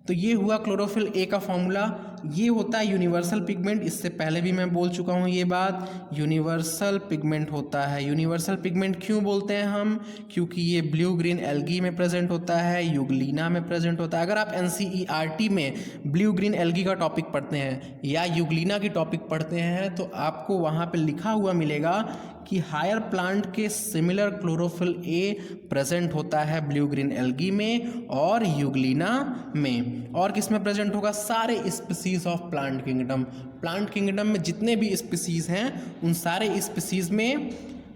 तो ये हुआ क्लोरोफिल ए का फॉर्मूला। ये होता है यूनिवर्सल पिगमेंट, इससे पहले भी मैं बोल चुका हूँ ये बात, यूनिवर्सल पिगमेंट होता है। यूनिवर्सल पिगमेंट क्यों बोलते हैं हम, क्योंकि ये ब्लू ग्रीन एल्गी में प्रेजेंट होता है, यूग्लिना में प्रेजेंट होता है। अगर आप NCERT में ब्लू ग्रीन एल्गी का टॉपिक पढ़ते हैं या यूग्लिना की टॉपिक पढ़ते हैं तो आपको वहाँ पर लिखा हुआ मिलेगा कि हायर प्लांट के सिमिलर क्लोरोफिल ए प्रेजेंट होता है ब्लू ग्रीन एल्गी में और यूग्लिना में। और किस में प्रेजेंट होगा, सारे species of plant kingdom. Plant kingdom में जितने भी स्पीसीज हैं उन सारे स्पीसीज में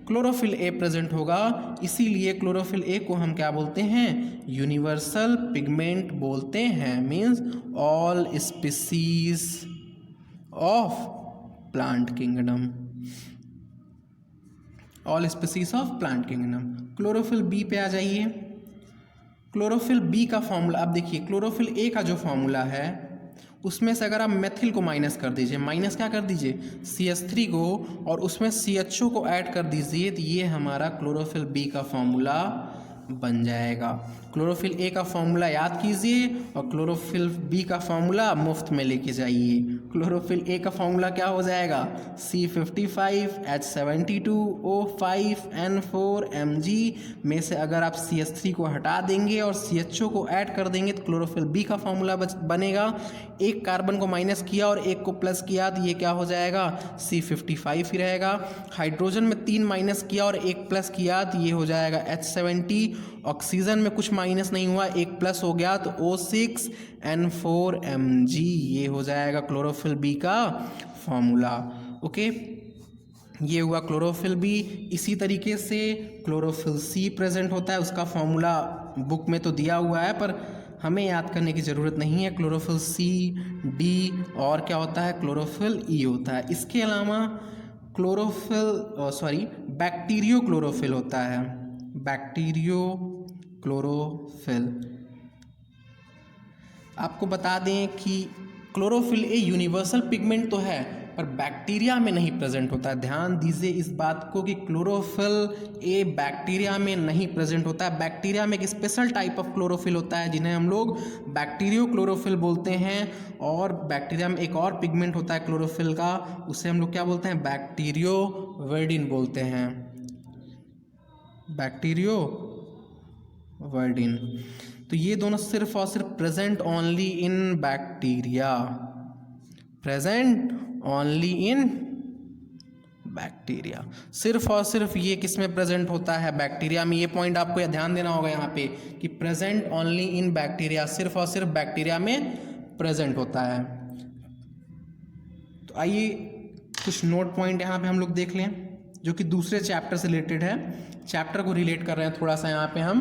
क्लोरोफिल ए प्रेजेंट होगा। इसीलिए क्लोरोफिल ए को हम क्या बोलते हैं, यूनिवर्सल पिगमेंट बोलते हैं। Means all species of plant kingdom, all species of plant kingdom. Chlorophyll B पे आ जाइए। क्लोरोफिल बी का फॉर्मूला, अब देखिए क्लोरोफिल ए का जो फॉर्मूला है उसमें से अगर आप मेथिल को माइनस कर दीजिए, माइनस क्या कर दीजिए CH3 को, और उसमें CHO को ऐड कर दीजिए, तो ये हमारा क्लोरोफिल बी का फॉर्मूला बन जाएगा। क्लोरोफिल ए का फॉर्मूला याद कीजिए और क्लोरोफिल बी का फॉर्मूला मुफ्त में लेके जाइए। क्लोरोफिल ए का फॉर्मूला क्या हो जाएगा, C55H72O5N4Mg में से अगर आप CH3 को हटा देंगे और CHO को ऐड कर देंगे तो क्लोरोफिल बी का फॉर्मूला बनेगा। एक कार्बन को माइनस किया और एक को प्लस किया तो ये क्या हो जाएगा, C55 ही रहेगा। हाइड्रोजन में 3 माइनस किया और एक प्लस किया तो ये हो जाएगा H70। ऑक्सीजन में कुछ माइनस नहीं हुआ, एक प्लस हो गया तो O6N4Mg, ये हो जाएगा क्लोरोफिल बी का फॉर्मूला। ओके, ये हुआ क्लोरोफिल बी। इसी तरीके से क्लोरोफिल सी प्रेजेंट होता है, उसका फॉर्मूला बुक में तो दिया हुआ है पर हमें याद करने की ज़रूरत नहीं है। क्लोरोफिल सी, डी और क्या होता है, क्लोरोफिल ई होता है। इसके अलावा बैक्टीरियो क्लोरोफिल होता है, बैक्टीरियो क्लोरोफिल। आपको बता दें कि क्लोरोफिल ए यूनिवर्सल पिगमेंट तो है पर बैक्टीरिया में नहीं प्रेजेंट होता है। ध्यान दीजिए इस बात को कि क्लोरोफिल ए बैक्टीरिया में नहीं प्रेजेंट होता है। बैक्टीरिया में एक स्पेशल टाइप ऑफ क्लोरोफिल होता है जिन्हें हम लोग बैक्टीरियो क्लोरोफिल बोलते हैं। और बैक्टीरिया में एक और पिगमेंट होता है क्लोरोफिल का, उसे हम लोग क्या बोलते हैं, बैक्टीरियो वर्डिन बोलते हैं, बैक्टीरियो वर्डिन। तो ये दोनों सिर्फ और सिर्फ present only in bacteria, present only in bacteria. सिर्फ और सिर्फ ये किस में प्रेजेंट होता है, बैक्टीरिया में। ये पॉइंट आपको ध्यान देना होगा यहाँ पे कि प्रेजेंट ओनली इन बैक्टीरिया, सिर्फ और सिर्फ बैक्टीरिया में प्रेजेंट होता है। तो आइए कुछ नोट पॉइंट यहाँ पे हम लोग देख लें जो कि दूसरे चैप्टर से रिलेटेड है, चैप्टर को रिलेट कर रहे हैं थोड़ा सा यहाँ पे हम।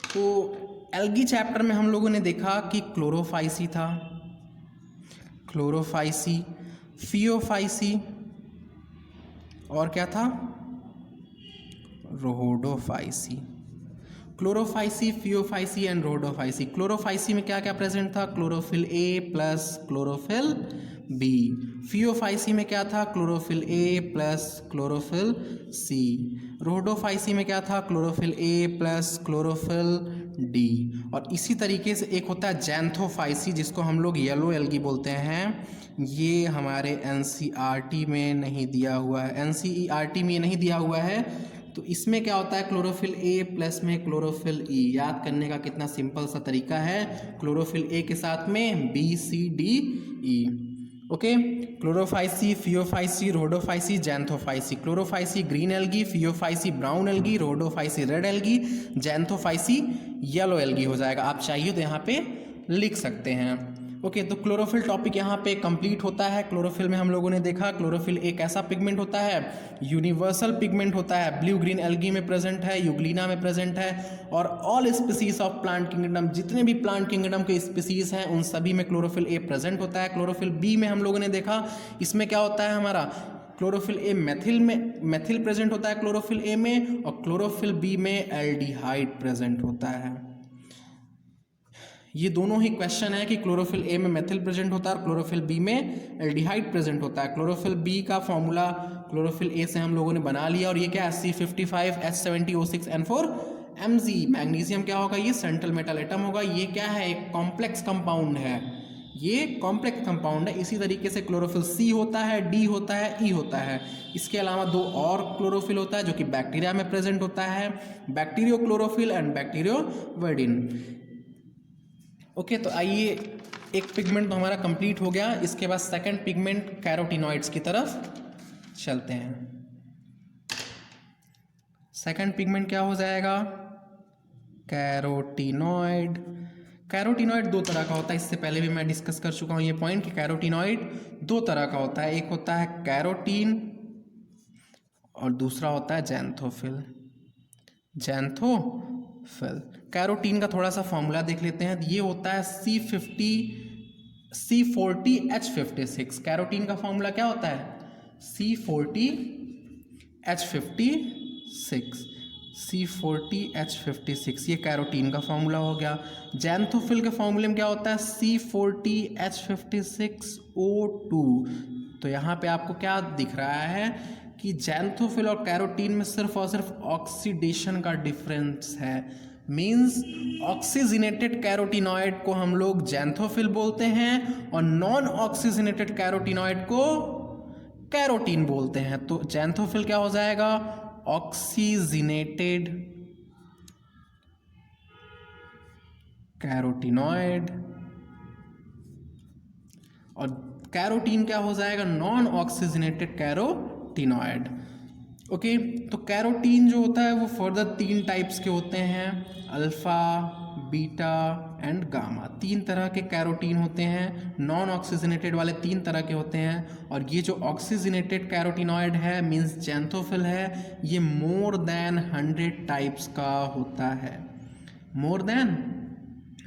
तो एल्गी चैप्टर में हम लोगों ने देखा कि क्लोरोफाइसी था, क्लोरोफाइसी, फियोफाइसी और क्या था, Rhodophyceae. Chlorophyceae, Phaeophyceae and Rhodophyceae. Chlorophyceae में क्या क्या प्रेजेंट था, chlorophyll A plus chlorophyll B. Phaeophyceae में क्या था, chlorophyll A plus chlorophyll C. Rhodophyceae में क्या था, chlorophyll A plus chlorophyll D. और इसी तरीके से एक होता है जैंथोफाइसी जिसको हम लोग येलो एल्गी बोलते हैं, ये हमारे एनसीईआरटी में नहीं दिया हुआ है, एनसीईआरटी में नहीं दिया हुआ है। तो इसमें क्या होता है, क्लोरोफिल ए प्लस में क्लोरोफिल ई। याद करने का कितना सिंपल सा तरीका है, क्लोरोफिल ए के साथ में B C D E. Okay, Chlorophyceae, Phaeophyceae, Rhodophyceae, Xanthophyceae. Chlorophyceae green algae, Phaeophyceae brown algae, Rhodophyceae red algae, Xanthophyceae yellow algae हो जाएगा। आप चाहिए तो यहाँ पे लिख सकते हैं। ओके, तो क्लोरोफिल टॉपिक यहाँ पे कंप्लीट होता है। क्लोरोफिल में हम लोगों ने देखा क्लोरोफिल एक ऐसा पिगमेंट होता है, यूनिवर्सल पिगमेंट होता है, ब्लू ग्रीन एल्गी में प्रेजेंट है, यूग्लिना में प्रेजेंट है, और all species of plant kingdom, जितने भी प्लांट किंगडम के स्पीसीज हैं उन सभी में क्लोरोफिल ए प्रेजेंट होता है। क्लोरोफिल बी में हम लोगों ने देखा, इसमें क्या होता है हमारा, क्लोरोफिल ए मेथिल प्रेजेंट होता है क्लोरोफिल ए में, और क्लोरोफिल बी में एल्डिहाइड प्रेजेंट होता है। ये दोनों ही क्वेश्चन है कि क्लोरोफिल ए में मेथिल प्रेजेंट होता है और क्लोरोफिल बी में एल्डिहाइड प्रेजेंट होता है। क्लोरोफिल बी का फॉर्मूला क्लोरोफिल ए से हम लोगों ने बना लिया, और ये क्या है, C55H70O6N4 Mg। मैग्नीशियम क्या होगा, ये सेंट्रल मेटल एटम होगा। ये क्या है, एक कॉम्प्लेक्स कंपाउंड है, ये कॉम्प्लेक्स कंपाउंड है। इसी तरीके से क्लोरोफिल सी होता है, डी होता है, ई होता है। इसके अलावा दो और क्लोरोफिल होता है जो कि बैक्टीरिया में प्रेजेंट होता है, bacterio chlorophyll and bacterio viridin. Okay, तो आइए, एक पिगमेंट तो हमारा कंप्लीट हो गया। इसके बाद सेकंड पिगमेंट कैरोटीनॉइड्स की तरफ चलते हैं। सेकंड पिगमेंट क्या हो जाएगा, कैरोटीनॉइड। कैरोटीनॉइड दो तरह का होता है, इससे पहले भी मैं डिस्कस कर चुका हूँ ये पॉइंट कि कैरोटीनॉइड दो तरह का होता है। एक होता है कैरोटीन और दूसरा होता है जैंथोफिल। जैंथोफिल, कैरोटीन का थोड़ा सा फॉर्मूला देख लेते हैं। ये होता है C40H56। कैरोटीन का फॉर्मूला क्या होता है, C40H56। ये कैरोटीन का फॉर्मूला हो गया। जैंथोफिल के फॉर्मूले में क्या होता है, C40H56O2। तो यहाँ पे आपको क्या दिख रहा है कि जैंथोफिल और कैरोटीन में सिर्फ और सिर्फ ऑक्सीडेशन का डिफरेंस है। मीन्स ऑक्सीजनेटेड कैरोटीनॉइड को हम लोग जैंथोफिल बोलते हैं और नॉन ऑक्सीजनेटेड कैरोटीनॉइड को कैरोटीन बोलते हैं। तो जैंथोफिल क्या हो जाएगा, ऑक्सीजनेटेड कैरोटीनॉइड, और कैरोटीन क्या हो जाएगा, नॉन ऑक्सीजनेटेड कैरोटीनॉइड। ओके, तो कैरोटीन जो होता है वो फर्दर तीन टाइप्स के होते हैं, अल्फा, बीटा एंड गामा। तीन तरह के कैरोटीन होते हैं। नॉन ऑक्सीजनेटेड वाले तीन तरह के होते हैं, और ये जो ऑक्सीजनेटेड कैरोटीनॉइड है मीन्स जैंथोफिल है, ये मोर देन 100 टाइप्स का होता है। मोर देन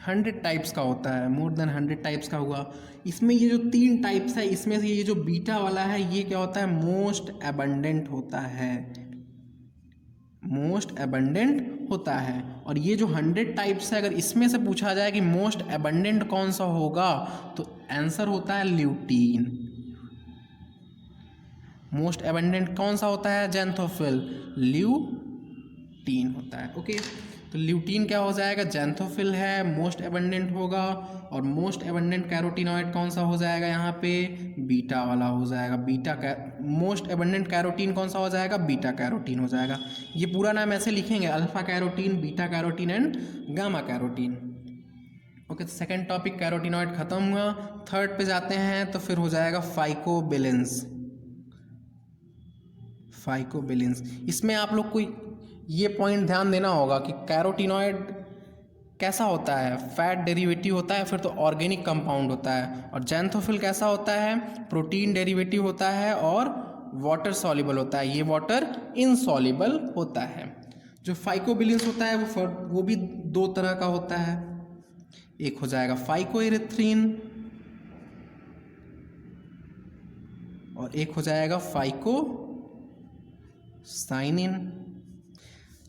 100 टाइप्स का होता है, मोर देन 100 टाइप्स का हुआ। इसमें ये जो तीन टाइप्स है, इसमें से ये जो बीटा वाला है ये क्या होता है, मोस्ट एबंडेंट होता है, मोस्ट एबंडेंट होता है। और ये जो 100 टाइप्स है, अगर इसमें से पूछा जाए कि मोस्ट एबंडेंट कौन सा होगा, तो आंसर होता है ल्यूटीन। मोस्ट एबंडेंट कौन सा होता है, जैंथोफिल, ल्यूटीन होता है। ओके, तो ल्यूटीन क्या हो जाएगा, जैंथोफिल है, मोस्ट एबंडेंट होगा। और मोस्ट एबंडेंट कैरोटीनॉइड कौन सा हो जाएगा, यहाँ पे बीटा वाला हो जाएगा। मोस्ट एबंडेंट कैरोटीन कौन सा हो जाएगा, बीटा कैरोटीन हो जाएगा। ये पूरा नाम ऐसे लिखेंगे, alpha carotene, beta carotene and gamma carotene. Okay, तो सेकेंड टॉपिक कैरोटीनॉइड खत्म हुआ। थर्ड पे जाते हैं तो फिर हो जाएगा फाइकोबिलेंस। फाइकोबिलेंस, इसमें आप लोग को ये पॉइंट ध्यान देना होगा कि कैरोटीनॉइड कैसा होता है, फैट डेरिवेटिव होता है, फिर तो ऑर्गेनिक कंपाउंड होता है। और जैंथोफिल कैसा होता है, प्रोटीन डेरिवेटिव होता है और वाटर सॉल्युबल होता है, ये वाटर इनसॉल्युबल होता है। जो फाइकोबिलेंस होता है वो भी दो तरह का होता है। एक हो जाएगा फाइकोइरिथ्रिन और एक हो जाएगा फाइकोसाइनिन।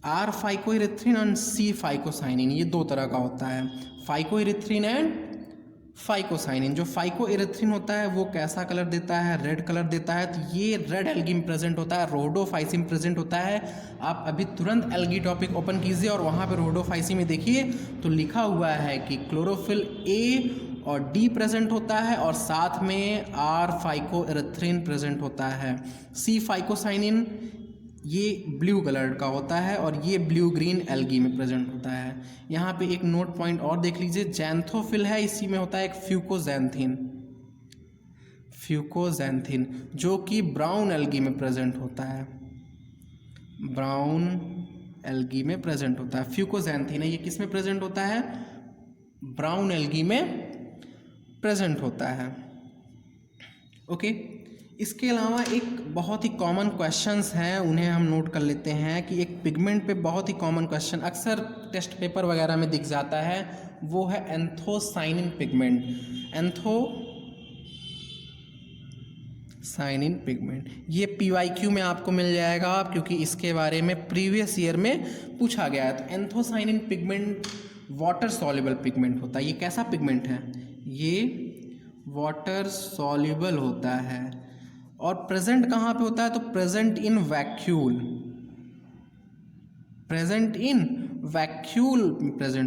आर फाइकोइरिथ्रिन और सी फाइकोसाइनिन, ये दो तरह का होता है, फाइकोइरिथ्रिन एंड फाइकोसाइनिन, जो फाइकोइरेथ्रिन होता है वो कैसा कलर देता है? रेड कलर देता है। तो ये रेड एल्गी में प्रेजेंट होता है, रोडोफाइसिन प्रेजेंट होता है। आप अभी तुरंत एल्गी टॉपिक ओपन कीजिए और वहाँ पे रोडोफाइसिन में देखिए तो लिखा हुआ है कि क्लोरोफिल ए और डी प्रेजेंट होता है और साथ में आर फाइकोइरेथ्रिन प्रेजेंट होता है। सी फाइकोसाइनिन ये ब्लू कलर का होता है और ये ब्लू ग्रीन एल्गी में प्रेजेंट होता है। यहाँ पे एक नोट पॉइंट और देख लीजिए, जैंथोफिल है, इसी में होता है एक फ्यूकोजैंथिन जो कि ब्राउन एल्गी में प्रेजेंट होता है, ब्राउन एल्गी में प्रेजेंट होता है। फ्यूकोजैंथिन है, ये किस में प्रेजेंट होता है? ब्राउन एल्गी में प्रेजेंट होता है। ओके, इसके अलावा एक बहुत ही कॉमन क्वेश्चंस हैं, उन्हें हम नोट कर लेते हैं कि एक पिगमेंट पे बहुत ही कॉमन क्वेश्चन अक्सर टेस्ट पेपर वगैरह में दिख जाता है, वो है एंथोसाइनिन पिगमेंट। एंथोसाइनिन पिगमेंट ये PYQ में आपको मिल जाएगा, क्योंकि इसके बारे में प्रीवियस ईयर में पूछा गया है। तो anthocyanin pigment water soluble pigment होता है। ये कैसा पिगमेंट है? ये वाटर सॉल्युबल होता है और प्रेजेंट कहाँ पे होता है? तो प्रेजेंट इन वैक्यूल, प्रेजेंट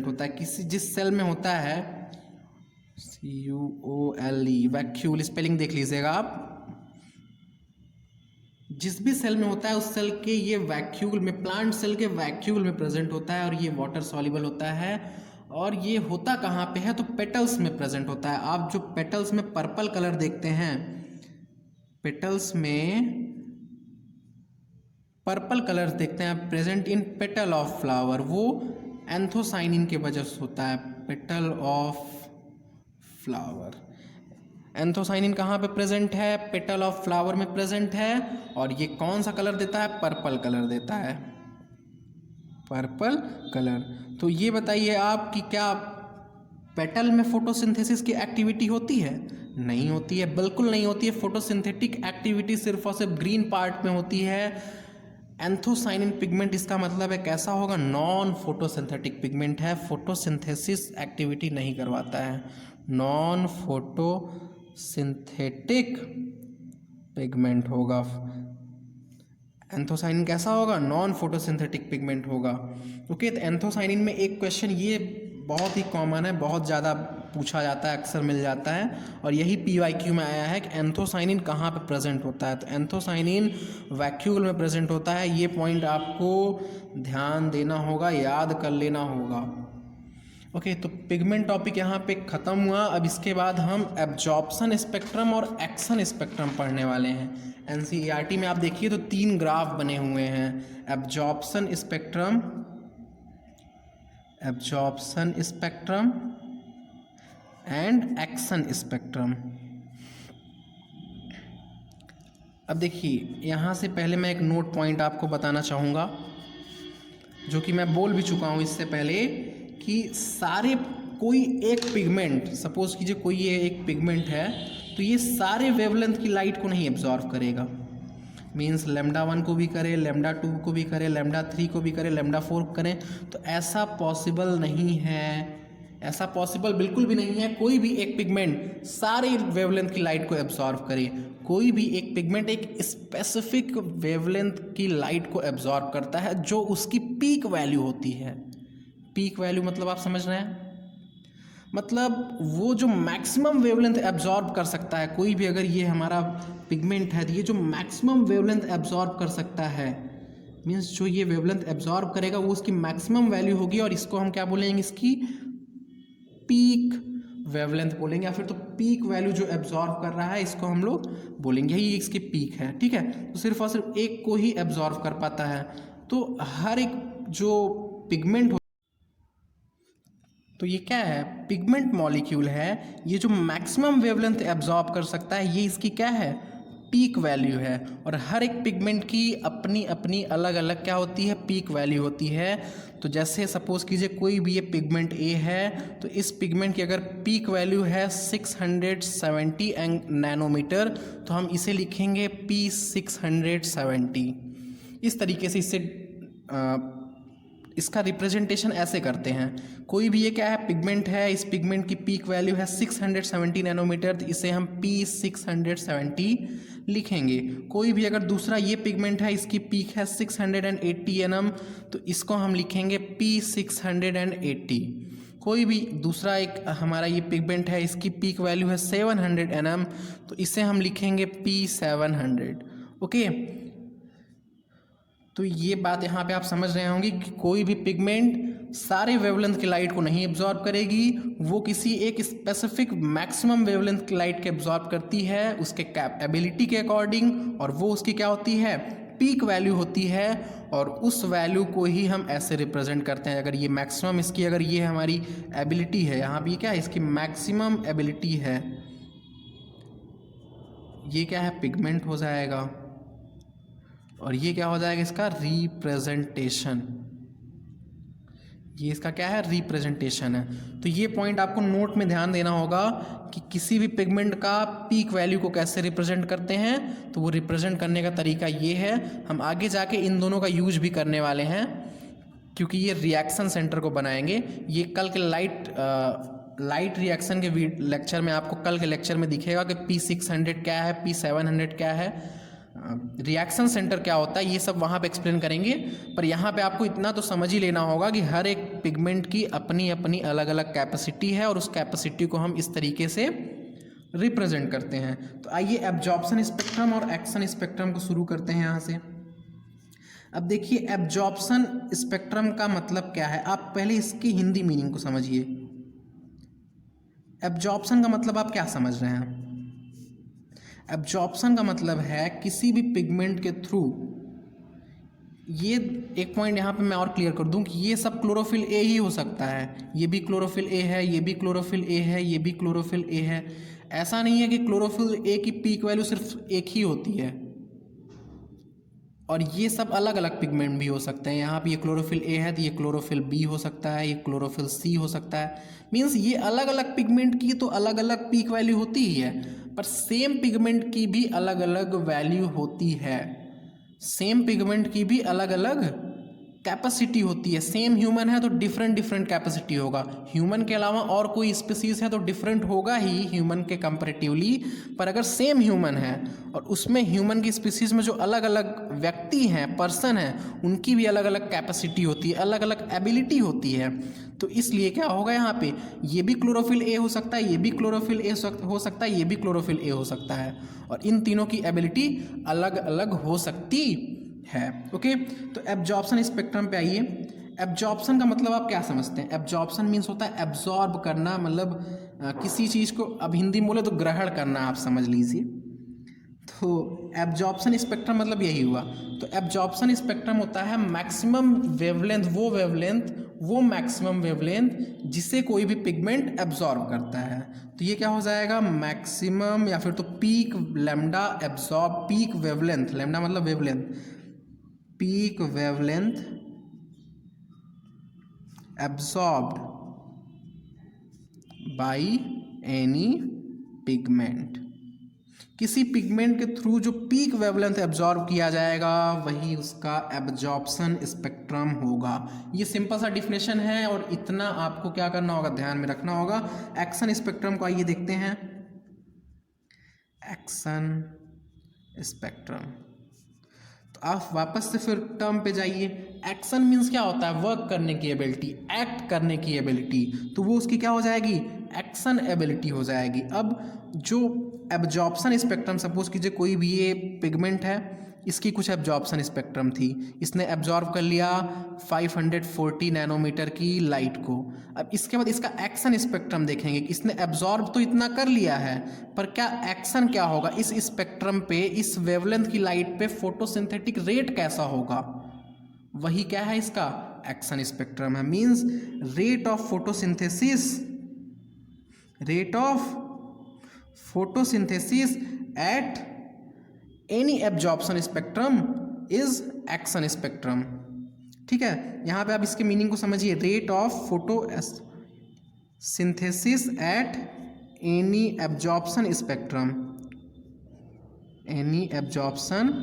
होता है। किसी जिस सेल में होता है CUOLE, वैक्यूल स्पेलिंग देख लीजिएगा आप, जिस भी सेल में होता है उस सेल के ये वैक्यूल में, प्लांट सेल के वैक्यूल में प्रेजेंट होता है और ये वाटर सॉल्युबल होता है। और ये होता कहाँ पे है? तो पेटल्स में प्रेजेंट होता है। आप जो पेटल्स में पर्पल कलर देखते हैं, पेटल्स में पर्पल कलर देखते हैं present in petal of flower, वो एंथोसाइनिन के वजह से होता है। पेटल ऑफ फ्लावर, एंथोसाइनिन कहाँ पे प्रेजेंट है? पेटल ऑफ फ्लावर में प्रेजेंट है और ये कौन सा कलर देता है? पर्पल कलर देता है, पर्पल कलर। तो ये बताइए आप कि क्या पेटल में फोटोसिंथेसिस की एक्टिविटी होती है? नहीं होती है, बिल्कुल नहीं होती है। फोटोसिंथेटिक एक्टिविटी सिर्फ और सिर्फ ग्रीन पार्ट में होती है। एंथोसाइनिन पिगमेंट इसका मतलब है कैसा होगा? नॉन फोटोसिंथेटिक पिगमेंट है, फोटोसिंथेसिस एक्टिविटी नहीं करवाता है। नॉन फोटोसिंथेटिक पिगमेंट होगा। एंथोसाइनिन कैसा होगा? नॉन फोटोसिंथेटिक पिगमेंट होगा। ओके, तो एंथोसाइनिन में एक क्वेश्चन ये बहुत ही कॉमन है, बहुत ज़्यादा पूछा जाता है, अक्सर मिल जाता है और यही PYQ में आया है कि एंथोसाइनिन कहाँ पे प्रेजेंट होता है। तो एंथोसाइनिन वैक्यूल में प्रेजेंट होता है। ये पॉइंट आपको ध्यान देना होगा, याद कर लेना होगा। ओके, तो पिगमेंट टॉपिक यहाँ पे ख़त्म हुआ। अब इसके बाद हम एब्जॉर्प्शन स्पेक्ट्रम और एक्शन स्पेक्ट्रम पढ़ने वाले हैं। NCERT में आप देखिए तो 3 ग्राफ बने हुए हैं, absorption spectrum and action spectrum. अब देखिए, यहाँ से पहले मैं एक नोट पॉइंट आपको बताना चाहूँगा, जो कि मैं बोल भी चुका हूँ इससे पहले, कि सारे कोई एक पिगमेंट, सपोज कीजिए कोई ये एक पिगमेंट है, तो ये सारे वेवलेंथ की लाइट को नहीं एब्जॉर्व करेगा। मीन्स λ1 को भी करे, λ2 को भी करे, λ3 को भी करे, λ4 करें, तो ऐसा पॉसिबल नहीं है, ऐसा पॉसिबल बिल्कुल भी नहीं है कोई भी एक पिगमेंट सारे वेवलेंथ की लाइट को एब्जॉर्व करे। कोई भी एक पिगमेंट एक स्पेसिफिक वेवलेंथ की लाइट को एब्जॉर्व करता है, जो उसकी पीक वैल्यू होती है। पीक वैल्यू मतलब आप समझ रहे हैं? मतलब वो जो मैक्सिमम वेवलेंथ एब्जॉर्ब कर सकता है, कोई भी अगर ये हमारा पिगमेंट है तो ये जो मैक्सिमम वेवलेंथ एब्जॉर्ब कर सकता है, मीन्स जो ये वेवलेंथ एब्जॉर्ब करेगा वो उसकी मैक्सिमम वैल्यू होगी और इसको हम क्या बोलेंगे? इसकी पीक वेवलेंथ बोलेंगे, या फिर तो पीक वैल्यू जो एब्जॉर्ब कर रहा है इसको हम लोग बोलेंगे, यही इसकी पीक है। ठीक है, तो सिर्फ और सिर्फ एक को ही एब्जॉर्ब कर पाता है। तो हर एक जो पिगमेंट, तो ये क्या है? पिगमेंट मॉलिक्यूल है, ये जो मैक्सिमम वेवलेंथ एब्जॉर्ब कर सकता है, ये इसकी क्या है? पीक वैल्यू है। और हर एक पिगमेंट की अपनी अपनी अलग अलग क्या होती है? पीक वैल्यू होती है। तो जैसे सपोज कीजिए कोई भी ये पिगमेंट A है, तो इस पिगमेंट की अगर पीक वैल्यू है 670 नैनोमीटर, तो हम इसे लिखेंगे P670। इस तरीके से इससे इसका रिप्रेजेंटेशन ऐसे करते हैं, कोई भी ये क्या है पिगमेंट है, इस पिगमेंट की पीक वैल्यू है 670 नैनोमीटर, तो इसे हम P670 लिखेंगे। कोई भी अगर दूसरा ये पिगमेंट है, इसकी पीक है 680 nm, तो इसको हम लिखेंगे P680। कोई भी दूसरा एक हमारा ये पिगमेंट है, इसकी पीक वैल्यू है 700 nm, तो इसे हम लिखेंगे P700। ओके, तो ये बात यहाँ पे आप समझ रहे होंगे कि कोई भी पिगमेंट सारे वेवलेंथ की लाइट को नहीं एब्जॉर्ब करेगी, वो किसी एक स्पेसिफिक मैक्सिमम वेवलेंथ की लाइट के एब्जॉर्ब करती है उसके कैपेबिलिटी के अकॉर्डिंग, और वो उसकी क्या होती है पीक वैल्यू होती है, और उस वैल्यू को ही हम ऐसे रिप्रेजेंट करते हैं। अगर ये मैक्सिमम इसकी, अगर ये हमारी एबिलिटी है, यहाँ पे क्या है इसकी मैक्सिमम एबिलिटी है, ये क्या है पिगमेंट हो जाएगा, और ये क्या हो जाएगा इसका रिप्रेजेंटेशन, ये इसका क्या है रिप्रेजेंटेशन है। तो ये पॉइंट आपको नोट में ध्यान देना होगा कि किसी भी पिगमेंट का पीक वैल्यू को कैसे रिप्रेजेंट करते हैं, तो वो रिप्रेजेंट करने का तरीका ये है। हम आगे जाके इन दोनों का यूज भी करने वाले हैं, क्योंकि ये रिएक्शन सेंटर को बनाएंगे। ये कल के लाइट रिएक्शन के लेक्चर में आपको कल के लेक्चर में दिखेगा कि P600 क्या है, P700 क्या है, रिएक्शन सेंटर क्या होता है, ये सब वहाँ पे एक्सप्लेन करेंगे। पर यहाँ पे आपको इतना तो समझ ही लेना होगा कि हर एक पिगमेंट की अपनी अपनी अलग अलग कैपेसिटी है, और उस कैपेसिटी को हम इस तरीके से रिप्रेजेंट करते हैं। तो आइए एब्जॉर्प्शन स्पेक्ट्रम और एक्शन स्पेक्ट्रम को शुरू करते हैं यहाँ से। अब देखिए एब्जॉर्प्शन स्पेक्ट्रम का मतलब क्या है, आप पहले इसकी हिंदी मीनिंग को समझिए। एब्जॉर्प्शन का मतलब आप क्या समझ रहे हैं? एब्जॉर्प्शन का मतलब है किसी भी पिगमेंट के थ्रू, ये एक पॉइंट यहाँ पे मैं और क्लियर कर दूं कि ये सब क्लोरोफिल ए ही हो सकता है, ये भी क्लोरोफिल ए है, ये भी क्लोरोफिल ए है, ये भी क्लोरोफिल ए है। ऐसा नहीं है कि क्लोरोफिल ए की पीक वैल्यू सिर्फ एक ही होती है, और ये सब अलग अलग पिगमेंट भी हो सकते हैं। यहाँ पे ये क्लोरोफिल ए है तो ये क्लोरोफिल बी हो सकता है, ये क्लोरोफिल सी हो सकता है। मीन्स ये अलग अलग पिगमेंट की तो अलग अलग पीक वैल्यू होती ही है, पर सेम पिगमेंट की भी अलग अलग वैल्यू होती है, सेम पिगमेंट की भी अलग अलग कैपेसिटी होती है। सेम ह्यूमन है तो डिफरेंट डिफरेंट कैपेसिटी होगा, ह्यूमन के अलावा और कोई स्पीसीज है तो डिफरेंट होगा ही ह्यूमन के कंपैरेटिवली। पर अगर सेम ह्यूमन है और उसमें ह्यूमन की स्पीसीज में जो अलग अलग व्यक्ति हैं, पर्सन हैं, उनकी भी अलग अलग कैपेसिटी होती है, अलग अलग एबिलिटी होती है। तो इसलिए क्या होगा यहाँ पे, ये भी क्लोरोफिल ए हो सकता है, ये भी क्लोरोफिल ए हो सकता है, ये भी क्लोरोफिल ए हो सकता है, और इन तीनों की एबिलिटी अलग अलग हो सकती है। ओके, तो एब्जॉर्प्शन स्पेक्ट्रम पे आइए। एब्जॉर्प्शन का मतलब आप क्या समझते हैं? एब्जॉर्प्शन मीन्स होता है एब्जॉर्ब करना, मतलब किसी चीज़ को, अब हिंदी में बोले तो ग्रहण करना, आप समझ लीजिए। तो एब्जॉर्प्शन स्पेक्ट्रम मतलब यही हुआ। तो एब्जॉर्प्शन स्पेक्ट्रम होता है मैक्सिमम वेवलेंथ, वो मैक्सिमम वेवलेंथ जिसे कोई भी पिगमेंट एब्जॉर्ब करता है। तो ये क्या हो जाएगा, मैक्सिमम या फिर तो peak lambda absorb, peak wavelength, lambda मतलब wavelength, peak wavelength absorbed by any pigment. किसी पिगमेंट के थ्रू जो पीक वेवलेंथ एब्जॉर्ब किया जाएगा वही उसका एब्जॉर्प्शन स्पेक्ट्रम होगा। ये सिंपल सा डिफिनेशन है, और इतना आपको क्या करना होगा, ध्यान में रखना होगा। एक्शन स्पेक्ट्रम को आइए देखते हैं। एक्शन स्पेक्ट्रम, तो आप वापस से फिर टर्म पे जाइए। एक्शन मीन्स क्या होता है, वर्क करने की एबिलिटी, एक्ट करने की एबिलिटी, तो वो उसकी क्या हो जाएगी, एक्शन एबिलिटी हो जाएगी। अब जो एब्जॉर्प्शन स्पेक्ट्रम, सपोज कीजिए कोई भी ये पिगमेंट है, इसकी कुछ एब्जॉर्प्शन स्पेक्ट्रम थी, इसने एब्जॉर्ब कर लिया 540 नैनोमीटर की लाइट को। अब इसके बाद इसका एक्शन स्पेक्ट्रम देखेंगे कि इसने एब्जॉर्ब तो इतना कर लिया है, पर क्या एक्शन क्या होगा इस स्पेक्ट्रम पे, इस वेवलेंथ की लाइट पे फोटोसिंथेटिक रेट कैसा होगा, वही क्या है इसका एक्शन स्पेक्ट्रम है। Means rate of photosynthesis, rate of photosynthesis at any absorption spectrum is action spectrum. ठीक है, यहां पे आप इसके मीनिंग को समझिए। Rate of photosynthesis at any absorption spectrum, any absorption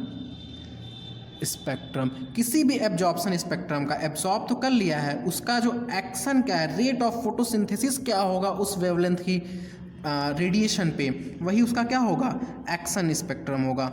spectrum, किसी भी एब्जॉर्प्शन स्पेक्ट्रम का एब्जॉर्ब तो कर लिया है, उसका जो एक्शन क्या है, रेट ऑफ फोटोसिंथेसिस क्या होगा उस वेवलेंथ की रेडिएशन पे, वही उसका क्या होगा, एक्शन स्पेक्ट्रम होगा।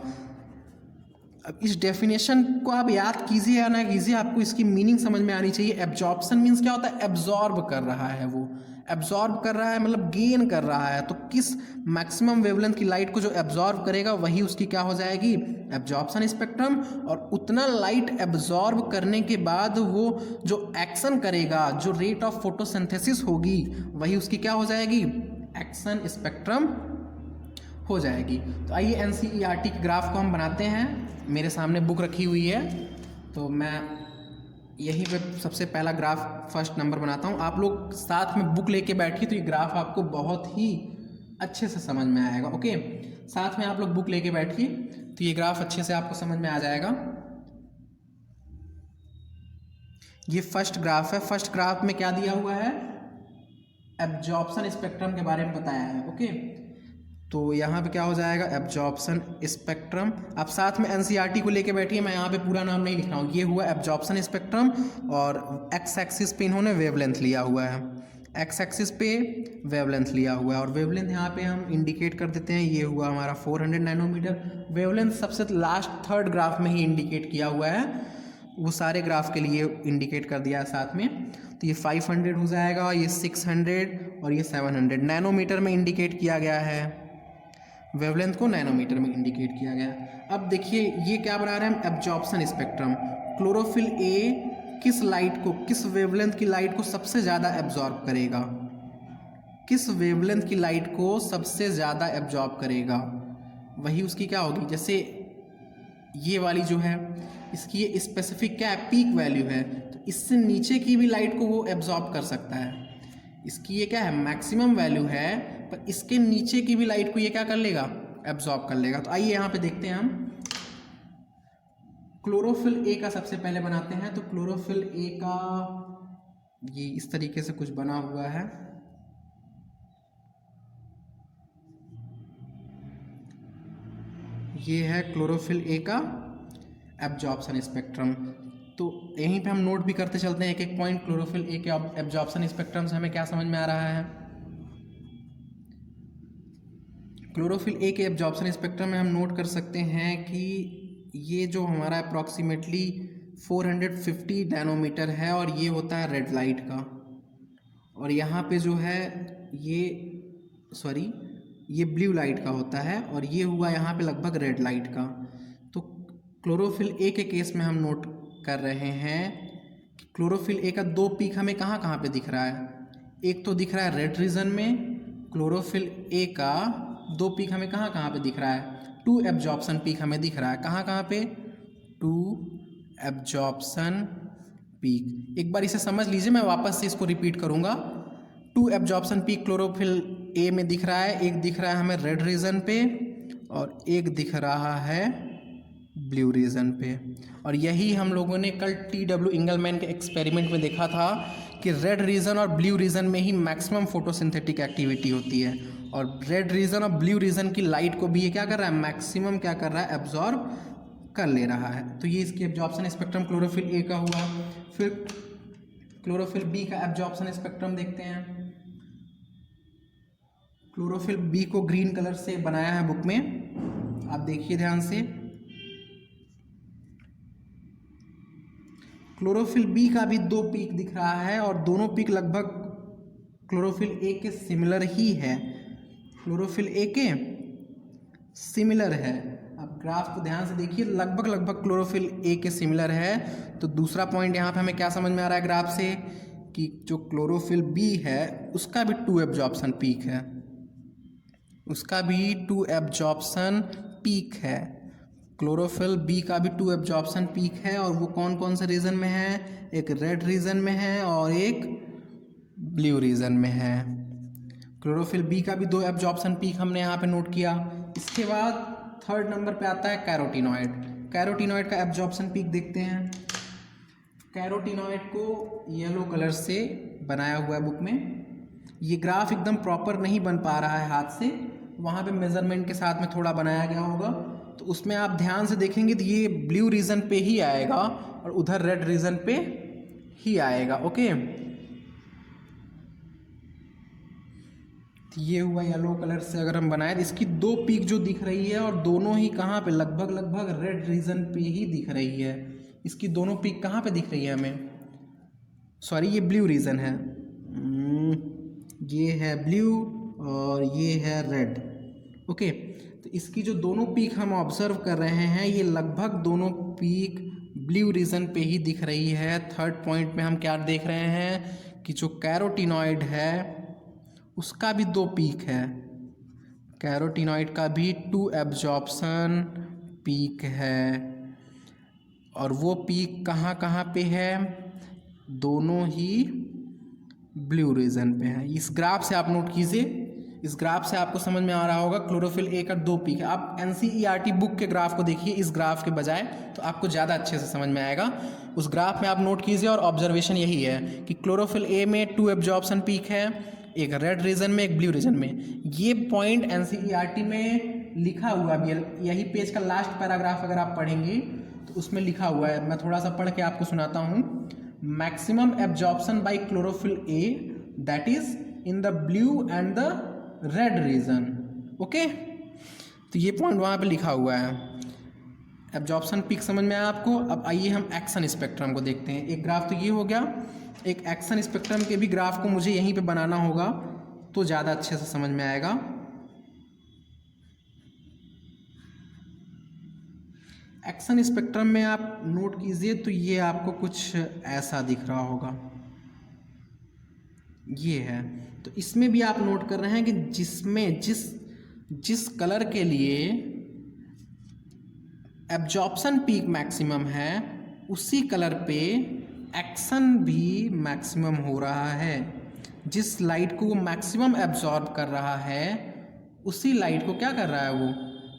अब इस डेफिनेशन को आप याद कीजिए या ना कीजिए, आपको इसकी मीनिंग समझ में आनी चाहिए। एब्जॉर्प्शन मीन्स क्या होता है, एब्जॉर्ब कर रहा है, वो एब्जॉर्ब कर रहा है मतलब गेन कर रहा है। तो किस मैक्सिमम वेवलेंथ की लाइट को जो एब्जॉर्ब करेगा वही उसकी क्या हो जाएगी, एब्जॉर्प्शन स्पेक्ट्रम। और उतना लाइट एब्जॉर्ब करने के बाद वो जो एक्शन करेगा, जो रेट ऑफ फोटोसिंथेसिस होगी, वही उसकी क्या हो जाएगी, एक्शन स्पेक्ट्रम हो जाएगी। तो आइए एनसीईआरटी के ग्राफ को हम बनाते हैं। मेरे सामने बुक रखी हुई है, तो मैं यहीं पे सबसे पहला ग्राफ फर्स्ट नंबर बनाता हूँ। आप लोग साथ में बुक लेके बैठिए तो ये ग्राफ आपको बहुत ही अच्छे से समझ में आएगा। ओके, साथ में आप लोग बुक लेके बैठिए तो ये ग्राफ अच्छे से आपको समझ में आ जाएगा। ये फर्स्ट ग्राफ है। फर्स्ट ग्राफ में क्या दिया हुआ है, एब्जॉर्प्शन स्पेक्ट्रम के बारे में बताया है। ओके, तो यहाँ पे क्या हो जाएगा, एब्जॉर्प्शन स्पेक्ट्रम। आप साथ में एनसीईआरटी को लेके बैठिए, मैं यहाँ पे पूरा नाम नहीं लिख रहा हूँ। ये हुआ एब्जॉर्प्शन स्पेक्ट्रम और एक्स एक्सिस पे इन्होंने वेवलेंथ लिया हुआ है, एक्स एक्सिस पे वेवलेंथ लिया हुआ है और वेवलेंथ यहाँ पे हम इंडिकेट कर देते हैं। ये हुआ हमारा 400 नैनोमीटर। वेवलेंथ सबसे लास्ट थर्ड ग्राफ में ही इंडिकेट किया हुआ है, वो सारे ग्राफ के लिए इंडिकेट कर दिया है साथ में। तो ये 500 हो जाएगा, ये 600 और ये 700 नैनोमीटर में इंडिकेट किया गया है। वेवलेंथ को नैनोमीटर में इंडिकेट किया गया। अब देखिए ये क्या बना रहे हैं हम, एब्जॉर्प्शन स्पेक्ट्रम। क्लोरोफिल ए किस लाइट को, किस वेवलेंथ की लाइट को सबसे ज़्यादा एब्जॉर्ब करेगा, किस वेवलेंथ की लाइट को सबसे ज़्यादा एब्जॉर्ब करेगा, वही उसकी क्या होगी। जैसे ये वाली जो है, इसकी ये स्पेसिफिक क्या है, पीक वैल्यू है, तो इससे नीचे की भी लाइट को वो एब्जॉर्ब कर सकता है। इसकी ये क्या है, मैक्सिमम वैल्यू है, पर इसके नीचे की भी लाइट को ये क्या कर लेगा, एब्जॉर्ब कर लेगा। तो आइए यहाँ पे देखते हैं हम क्लोरोफिल ए का सबसे पहले बनाते हैं। तो क्लोरोफिल ए का ये इस तरीके से कुछ बना हुआ है। ये है क्लोरोफिल ए का एब्जॉर्प्शन स्पेक्ट्रम। तो यहीं पे हम नोट भी करते चलते हैं एक एक पॉइंट। क्लोरोफिल ए के एब्जॉर्प्शन स्पेक्ट्रम से हमें क्या समझ में आ रहा है, क्लोरोफिल ए के एब्जॉर्प्शन स्पेक्ट्रम में हम नोट कर सकते हैं कि ये जो हमारा अप्रॉक्सीमेटली 450 नैनोमीटर है और ये होता है रेड लाइट का, और यहाँ पे जो है ये ब्लू लाइट का होता है, और ये हुआ यहाँ पे लगभग रेड लाइट का। तो क्लोरोफिल ए के केस में हम नोट कर रहे हैं कि क्लोरोफिल ए का दो पीक हमें कहाँ कहाँ पे दिख रहा है। एक तो दिख रहा है रेड रीजन में, क्लोरोफिल ए का दो पीक हमें कहाँ कहाँ पे दिख रहा है, 2 एब्जॉर्प्शन पीक हमें दिख रहा है। कहाँ कहाँ पे, 2 एब्जॉर्प्शन पीक। एक बार इसे समझ लीजिए, मैं वापस से इसको रिपीट करूँगा। 2 एब्जॉर्प्शन पीक क्लोरोफिल ए में दिख रहा है, एक दिख रहा है हमें रेड रीजन पे और एक दिख रहा है ब्लू रीजन पे। और यही हम लोगों ने कल TW इंगलमैन के एक्सपेरिमेंट में देखा था कि रेड रीजन और ब्लू रीजन में ही मैक्सिमम फोटोसिंथेटिक एक्टिविटी होती है, और रेड रीजन और ब्लू रीजन की लाइट को भी ये क्या कर रहा है, मैक्सिमम क्या कर रहा है, एब्जॉर्ब कर ले रहा है। तो ये इसकी एब्जॉर्प्शन स्पेक्ट्रम क्लोरोफिल ए का हुआ। फिर क्लोरोफिल बी का एब्जॉर्प्शन स्पेक्ट्रम देखते हैं। क्लोरोफिल बी को ग्रीन कलर से बनाया है बुक में, आप देखिए ध्यान से। क्लोरोफिल बी का भी 2 पीक दिख रहा है और दोनों पीक लगभग क्लोरोफिल ए के सिमिलर ही है, क्लोरोफिल ए के सिमिलर है। अब ग्राफ को ध्यान से देखिए, लगभग क्लोरोफिल ए के सिमिलर है। तो दूसरा पॉइंट यहाँ पे हमें क्या समझ में आ रहा है ग्राफ से, कि जो क्लोरोफिल बी है उसका भी 2 एब्जॉर्प्शन पीक है, उसका भी 2 एब्जॉर्प्शन पीक है। क्लोरोफिल बी का भी 2 एब्जॉर्प्शन पीक है, और वो कौन कौन से रीजन में है, एक रेड रीजन में है और एक ब्लू रीजन में है। क्लोरोफिल बी का भी 2 एब्जॉर्प्शन पीक हमने यहाँ पे नोट किया। इसके बाद थर्ड नंबर पे आता है कैरोटीनॉइड। कैरोटीनॉइड का एब्जॉर्प्शन पीक देखते हैं। कैरोटीनॉइड को येलो कलर से बनाया हुआ है बुक में। ये ग्राफ एकदम प्रॉपर नहीं बन पा रहा है हाथ से, वहाँ पे मेजरमेंट के साथ में थोड़ा बनाया गया होगा। तो उसमें आप ध्यान से देखेंगे तो ये ब्लू रीजन पे ही आएगा और उधर रेड रीजन पे ही आएगा। ओके, तो ये हुआ येलो कलर से अगर हम बनाए तो इसकी दो पीक जो दिख रही है और दोनों ही कहाँ पे, लगभग लगभग रेड रीजन पे ही दिख रही है। इसकी दोनों पीक कहाँ पे दिख रही है हमें, सॉरी ये ब्लू रीजन है, ये है ब्लू और ये है रेड। ओके, तो इसकी जो दोनों पीक हम ऑब्जर्व कर रहे हैं ये लगभग दोनों पीक ब्लू रीजन पे ही दिख रही है। थर्ड पॉइंट में हम क्या देख रहे हैं कि जो कैरोटीनॉइड है उसका भी दो पीक है, कैरोटीनॉइड का भी 2 एब्जॉर्प्शन पीक है और वो पीक कहाँ कहाँ पे है, दोनों ही ब्लू रीजन पे है। इस ग्राफ से आप नोट कीजिए, इस ग्राफ से आपको समझ में आ रहा होगा क्लोरोफिल ए का दो पीक है। आप एनसीईआरटी बुक के ग्राफ को देखिए इस ग्राफ के बजाय, तो आपको ज़्यादा अच्छे से समझ में आएगा। उस ग्राफ में आप नोट कीजिए और ऑब्जर्वेशन यही है कि क्लोरोफिल ए में 2 एब्जॉर्प्शन पीक है, एक रेड रीजन में एक ब्लू रीजन में। ये पॉइंट एनसीईआरटी में लिखा हुआ भी है, यही पेज का लास्ट पैराग्राफ अगर आप पढ़ेंगे तो उसमें लिखा हुआ है। मैं थोड़ा सा पढ़ के आपको सुनाता हूँ। Maximum absorption bye chlorophyll A that is in the blue and the red region. Okay, तो ये पॉइंट वहाँ पे लिखा हुआ है। एब्जॉर्प्शन पीक समझ में आया आपको। अब आइए हम एक्शन स्पेक्ट्रम को देखते हैं। एक ग्राफ तो ये हो गया, एक एक्शन स्पेक्ट्रम के भी ग्राफ को मुझे यहीं पे बनाना होगा तो ज़्यादा अच्छे से समझ में आएगा। एक्शन स्पेक्ट्रम में आप नोट कीजिए तो ये आपको कुछ ऐसा दिख रहा होगा, ये है। तो इसमें भी आप नोट कर रहे हैं कि जिसमें जिस कलर के लिए एब्जॉर्प्शन पीक मैक्सिमम है उसी कलर पे एक्शन भी मैक्सिमम हो रहा है। जिस लाइट को वो मैक्सिमम एब्जॉर्ब कर रहा है उसी लाइट को क्या कर रहा है, वो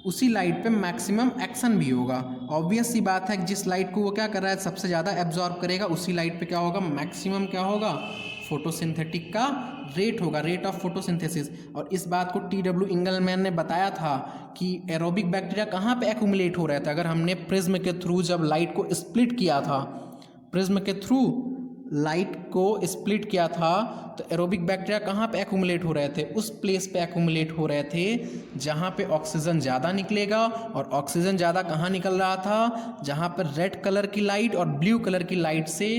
उसी लाइट पे मैक्सिमम एक्शन भी होगा। ऑब्वियस सी बात है कि जिस लाइट को वो क्या कर रहा है सबसे ज़्यादा एब्जॉर्ब करेगा उसी लाइट पे क्या होगा, मैक्सिमम क्या होगा, फोटोसिंथेटिक का रेट होगा, रेट ऑफ फोटोसिंथेसिस। और इस बात को टी.डब्ल्यू. इंगलमैन ने बताया था कि एरोबिक बैक्टीरिया कहाँ पे एक्यूमुलेट हो रहा था। अगर हमने प्रिज्म के थ्रू जब लाइट को स्प्लिट किया था, प्रिज्म के थ्रू लाइट को स्प्लिट किया था तो एरोबिक बैक्टीरिया कहाँ पे एक्यूमुलेट हो रहे थे, उस प्लेस पे एक्यूमुलेट हो रहे थे जहाँ पे ऑक्सीजन ज़्यादा निकलेगा। और ऑक्सीजन ज़्यादा कहाँ निकल रहा था, जहाँ पर रेड कलर की लाइट और ब्लू कलर की लाइट से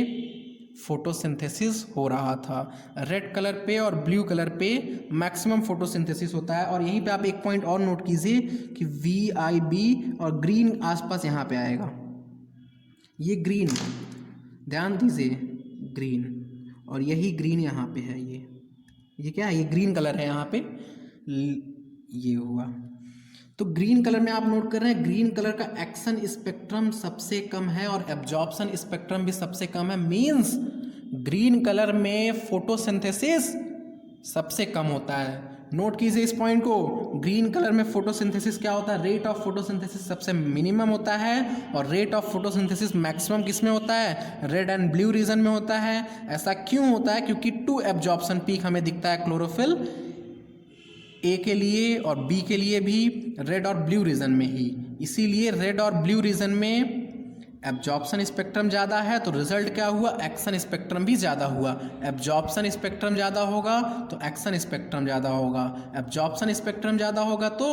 फोटोसिंथेसिस हो रहा था। रेड कलर पे और ब्लू कलर पे मैक्सिमम फोटोसिंथेसिस होता है। और यहीं पे आप एक पॉइंट और नोट कीजिए कि VIB और ग्रीन आसपास यहाँ पे आएगा, ये ग्रीन, ध्यान दीजिए ग्रीन, और यही ग्रीन यहाँ पे है, ये क्या है, ये ग्रीन कलर है यहाँ पे, ये हुआ। तो ग्रीन कलर में आप नोट कर रहे हैं ग्रीन कलर का एक्शन स्पेक्ट्रम सबसे कम है और एब्जॉर्प्शन स्पेक्ट्रम भी सबसे कम है। मींस ग्रीन कलर में फोटोसिंथेसिस सबसे कम होता है। नोट कीजिए इस पॉइंट को, ग्रीन कलर में फोटोसिंथेसिस क्या होता है, रेट ऑफ फोटोसिंथेसिस सबसे मिनिमम होता है और रेट ऑफ फोटोसिंथेसिस मैक्सिमम किस में होता है, रेड एंड ब्लू रीजन में होता है। ऐसा क्यों होता है, क्योंकि 2 एब्जॉर्प्शन पीक हमें दिखता है क्लोरोफिल ए के लिए और बी के लिए भी रेड और ब्लू रीजन में ही। इसीलिए रेड और ब्लू रीजन में एब्जॉर्प्शन स्पेक्ट्रम ज़्यादा है तो रिजल्ट क्या हुआ, एक्शन स्पेक्ट्रम भी ज़्यादा हुआ। एब्जॉर्प्शन स्पेक्ट्रम ज़्यादा होगा तो एक्शन स्पेक्ट्रम ज़्यादा होगा, एब्जॉर्प्शन स्पेक्ट्रम ज़्यादा होगा तो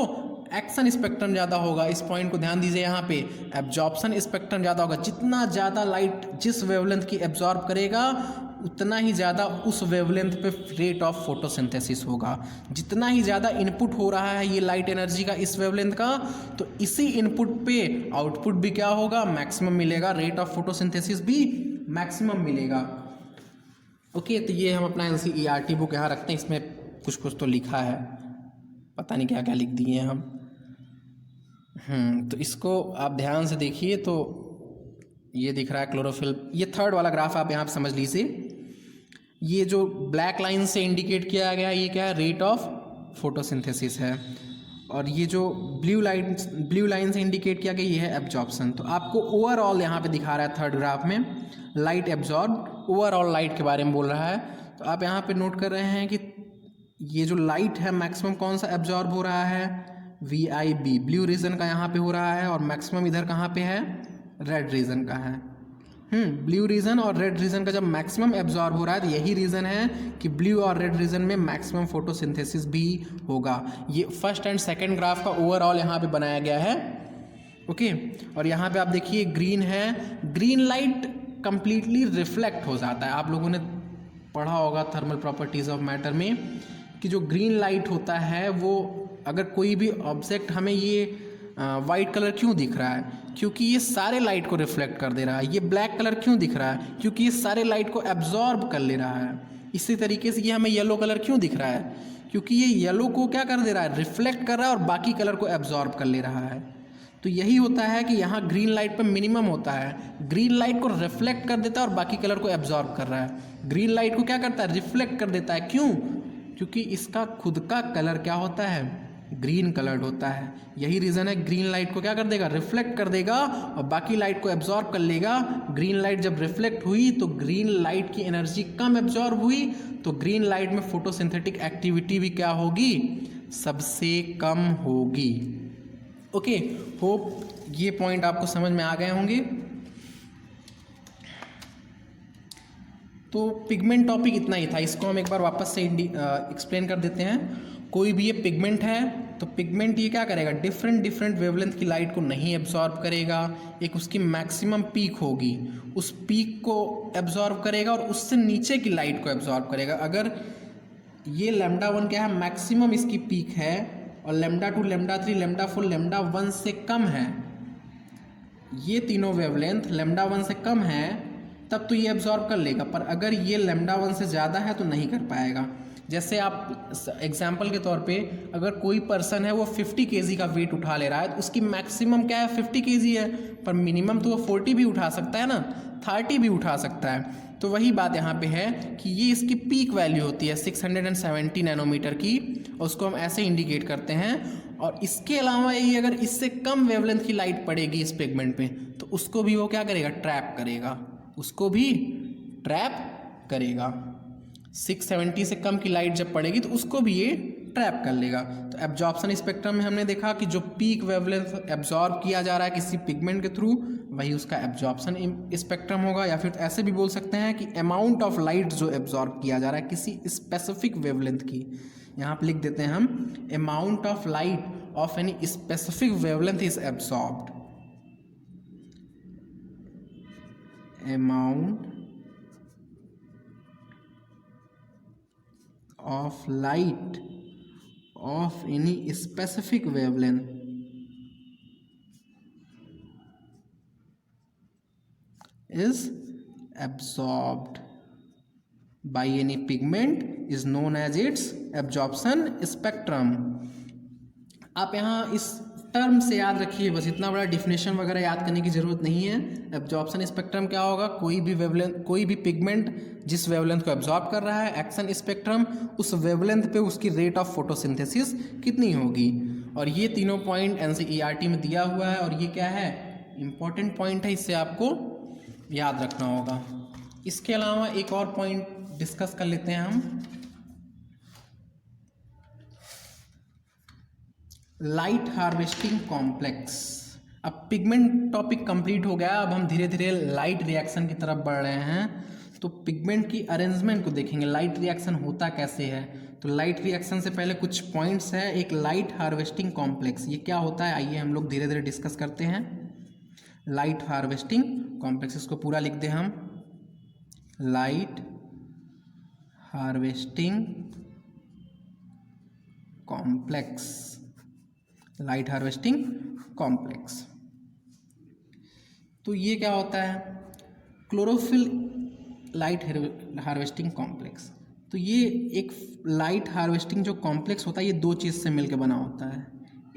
एक्शन स्पेक्ट्रम ज़्यादा होगा। इस पॉइंट को ध्यान दीजिए, यहाँ पे एब्जॉर्प्शन स्पेक्ट्रम ज़्यादा होगा। जितना ज़्यादा लाइट जिस वेवलेंथ की एब्जॉर्ब करेगा उतना ही ज़्यादा उस वेवलेंथ पे रेट ऑफ फोटोसिंथेसिस होगा। जितना ही ज़्यादा इनपुट हो रहा है ये लाइट एनर्जी का इस वेवलेंथ का, तो इसी इनपुट पे आउटपुट भी क्या होगा, मैक्सिमम मिलेगा, रेट ऑफ फोटोसिंथेसिस भी मैक्सिमम मिलेगा। ओके, तो ये हम अपना NCERT बुक यहाँ रखते हैं, इसमें कुछ कुछ तो लिखा है, पता नहीं क्या क्या लिख दिए हैं हम। तो इसको आप ध्यान से देखिए तो ये दिख रहा है क्लोरोफिल। ये थर्ड वाला ग्राफ आप यहाँ पे समझ लीजिए, ये जो ब्लैक लाइन से इंडिकेट किया गया ये क्या है, रेट ऑफ फोटोसिंथेसिस है। और ये जो ब्लू लाइन से इंडिकेट किया गया ये है एब्जॉर्प्शन। तो आपको ओवरऑल यहाँ पे दिखा रहा है थर्ड ग्राफ में लाइट एब्जॉर्ब, ओवरऑल लाइट के बारे में बोल रहा है। तो आप यहाँ पे नोट कर रहे हैं कि ये जो लाइट है मैक्सिमम कौन सा एब्जॉर्ब हो रहा है, VIB, ब्लू रीजन का यहाँ पे हो रहा है, और मैक्सिमम इधर कहाँ पे है, रेड रीजन का है। ब्लू रीजन और रेड रीजन का जब मैक्सिमम एब्जॉर्ब हो रहा है तो यही रीज़न है कि ब्लू और रेड रीजन में मैक्सिमम फोटोसिंथेसिस भी होगा। ये फर्स्ट एंड सेकंड ग्राफ का ओवरऑल यहाँ पे बनाया गया है। ओके, और यहाँ पे आप देखिए ग्रीन है, ग्रीन लाइट कंप्लीटली रिफ्लेक्ट हो जाता है। आप लोगों ने पढ़ा होगा थर्मल प्रॉपर्टीज ऑफ मैटर में कि जो ग्रीन लाइट होता है वो, अगर कोई भी ऑब्जेक्ट हमें ये वाइट कलर क्यों दिख रहा है, क्योंकि ये सारे लाइट को रिफ्लेक्ट कर दे रहा है। ये ब्लैक कलर क्यों दिख रहा है, क्योंकि ये सारे लाइट को एब्जॉर्ब कर ले रहा है। इसी तरीके से ये हमें येलो कलर क्यों दिख रहा है, क्योंकि ये येलो को क्या कर दे रहा है, रिफ्लेक्ट कर रहा है और बाकी कलर को एब्जॉर्ब कर ले रहा है। तो यही होता है कि यहाँ ग्रीन लाइट पे मिनिमम होता है, ग्रीन लाइट को रिफ्लेक्ट कर देता है और बाकी कलर को एब्जॉर्ब कर रहा है। ग्रीन लाइट को क्या करता है, रिफ्लेक्ट कर देता है। क्यों, क्योंकि इसका खुद का कलर क्या होता है, ग्रीन कलर्ड होता है। यही रीज़न है, ग्रीन लाइट को क्या कर देगा, रिफ्लेक्ट कर देगा और बाकी लाइट को एब्जॉर्ब कर लेगा। ग्रीन लाइट जब रिफ्लेक्ट हुई तो ग्रीन लाइट की एनर्जी कम एब्जॉर्ब हुई, तो ग्रीन लाइट में फोटोसिंथेटिक एक्टिविटी भी क्या होगी, सबसे कम होगी। ओके, होप ये पॉइंट आपको समझ में आ गए होंगे। तो पिगमेंट टॉपिक इतना ही था, इसको हम एक बार वापस से एक्सप्लेन कर देते हैं। कोई भी ये पिगमेंट है तो पिगमेंट ये क्या करेगा, डिफरेंट वेवलेंथ की लाइट को नहीं एब्जॉर्ब करेगा। एक उसकी मैक्सिमम पीक होगी, उस पीक को एब्जॉर्ब करेगा और उससे नीचे की लाइट को एब्जॉर्ब करेगा। अगर ये λ1 क्या है, मैक्सिमम इसकी पीक है, और λ2, λ3, λ4, λ1 से कम है, ये तीनों वेवलेंथ λ1 से कम है, तब तो ये एब्जॉर्ब कर लेगा। पर अगर ये λ1 से ज़्यादा है तो नहीं कर पाएगा। जैसे आप एग्जाम्पल के तौर पे, अगर कोई पर्सन है वो 50 kg का वेट उठा ले रहा है तो उसकी मैक्सिमम क्या है, 50 kg है, पर मिनिमम तो वो 40 भी उठा सकता है ना, 30 भी उठा सकता है। तो वही बात यहाँ पे है कि ये इसकी पीक वैल्यू होती है 670 नैनोमीटर की, और उसको हम ऐसे इंडिकेट करते हैं। और इसके अलावा ये अगर इससे कम वेवलेंथ की लाइट पड़ेगी इस पिगमेंट पे तो उसको भी वो क्या करेगा, ट्रैप करेगा, उसको भी ट्रैप करेगा। 670 से कम की लाइट जब पड़ेगी तो उसको भी ये ट्रैप कर लेगा। तो एब्जॉर्प्शन स्पेक्ट्रम में हमने देखा कि जो पीक वेवलेंथ एब्जॉर्ब किया जा रहा है किसी पिगमेंट के थ्रू, वही उसका एब्जॉर्प्शन स्पेक्ट्रम होगा। या फिर ऐसे भी बोल सकते हैं कि अमाउंट ऑफ लाइट जो एब्जॉर्ब किया जा रहा है किसी स्पेसिफिक वेवलेंथ की, यहाँ पे लिख देते हैं हम, amount of light of any specific wavelength is absorbed, amount of light of any specific wavelength is absorbed by any pigment is known as its absorption spectrum। आप यहाँ इस टर्म से याद रखिए, बस इतना बड़ा डिफिनेशन वगैरह याद करने की ज़रूरत नहीं है। एब्जॉर्प्शन स्पेक्ट्रम क्या होगा, कोई भी वेवलेंथ, कोई भी पिगमेंट जिस वेवलेंथ को एब्जॉर्ब कर रहा है, एक्शन स्पेक्ट्रम उस वेवलेंथ पे उसकी रेट ऑफ फोटोसिंथेसिस कितनी होगी। और ये तीनों पॉइंट NCERT में दिया हुआ है, और ये क्या है, इम्पॉर्टेंट पॉइंट है, इससे आपको याद रखना होगा। इसके अलावा एक और पॉइंट डिस्कस कर लेते हैं हम, लाइट हार्वेस्टिंग कॉम्प्लेक्स। अब पिगमेंट टॉपिक कंप्लीट हो गया, अब हम धीरे धीरे लाइट रिएक्शन की तरफ बढ़ रहे हैं। तो पिगमेंट की अरेंजमेंट को देखेंगे, लाइट रिएक्शन होता कैसे है। तो लाइट रिएक्शन से पहले कुछ पॉइंट्स है। एक लाइट हार्वेस्टिंग कॉम्प्लेक्स, ये क्या होता है, आइए हम लोग धीरे धीरे डिस्कस करते हैं। लाइट हार्वेस्टिंग कॉम्प्लेक्स, इसको पूरा लिख दें हम, light harvesting complex, light harvesting complex. तो ये क्या होता है, क्लोरोफिल लाइट हार्वेस्टिंग कॉम्प्लेक्स। तो ये एक लाइट हार्वेस्टिंग जो कॉम्प्लेक्स होता है, ये दो चीज़ से मिलकर बना होता है।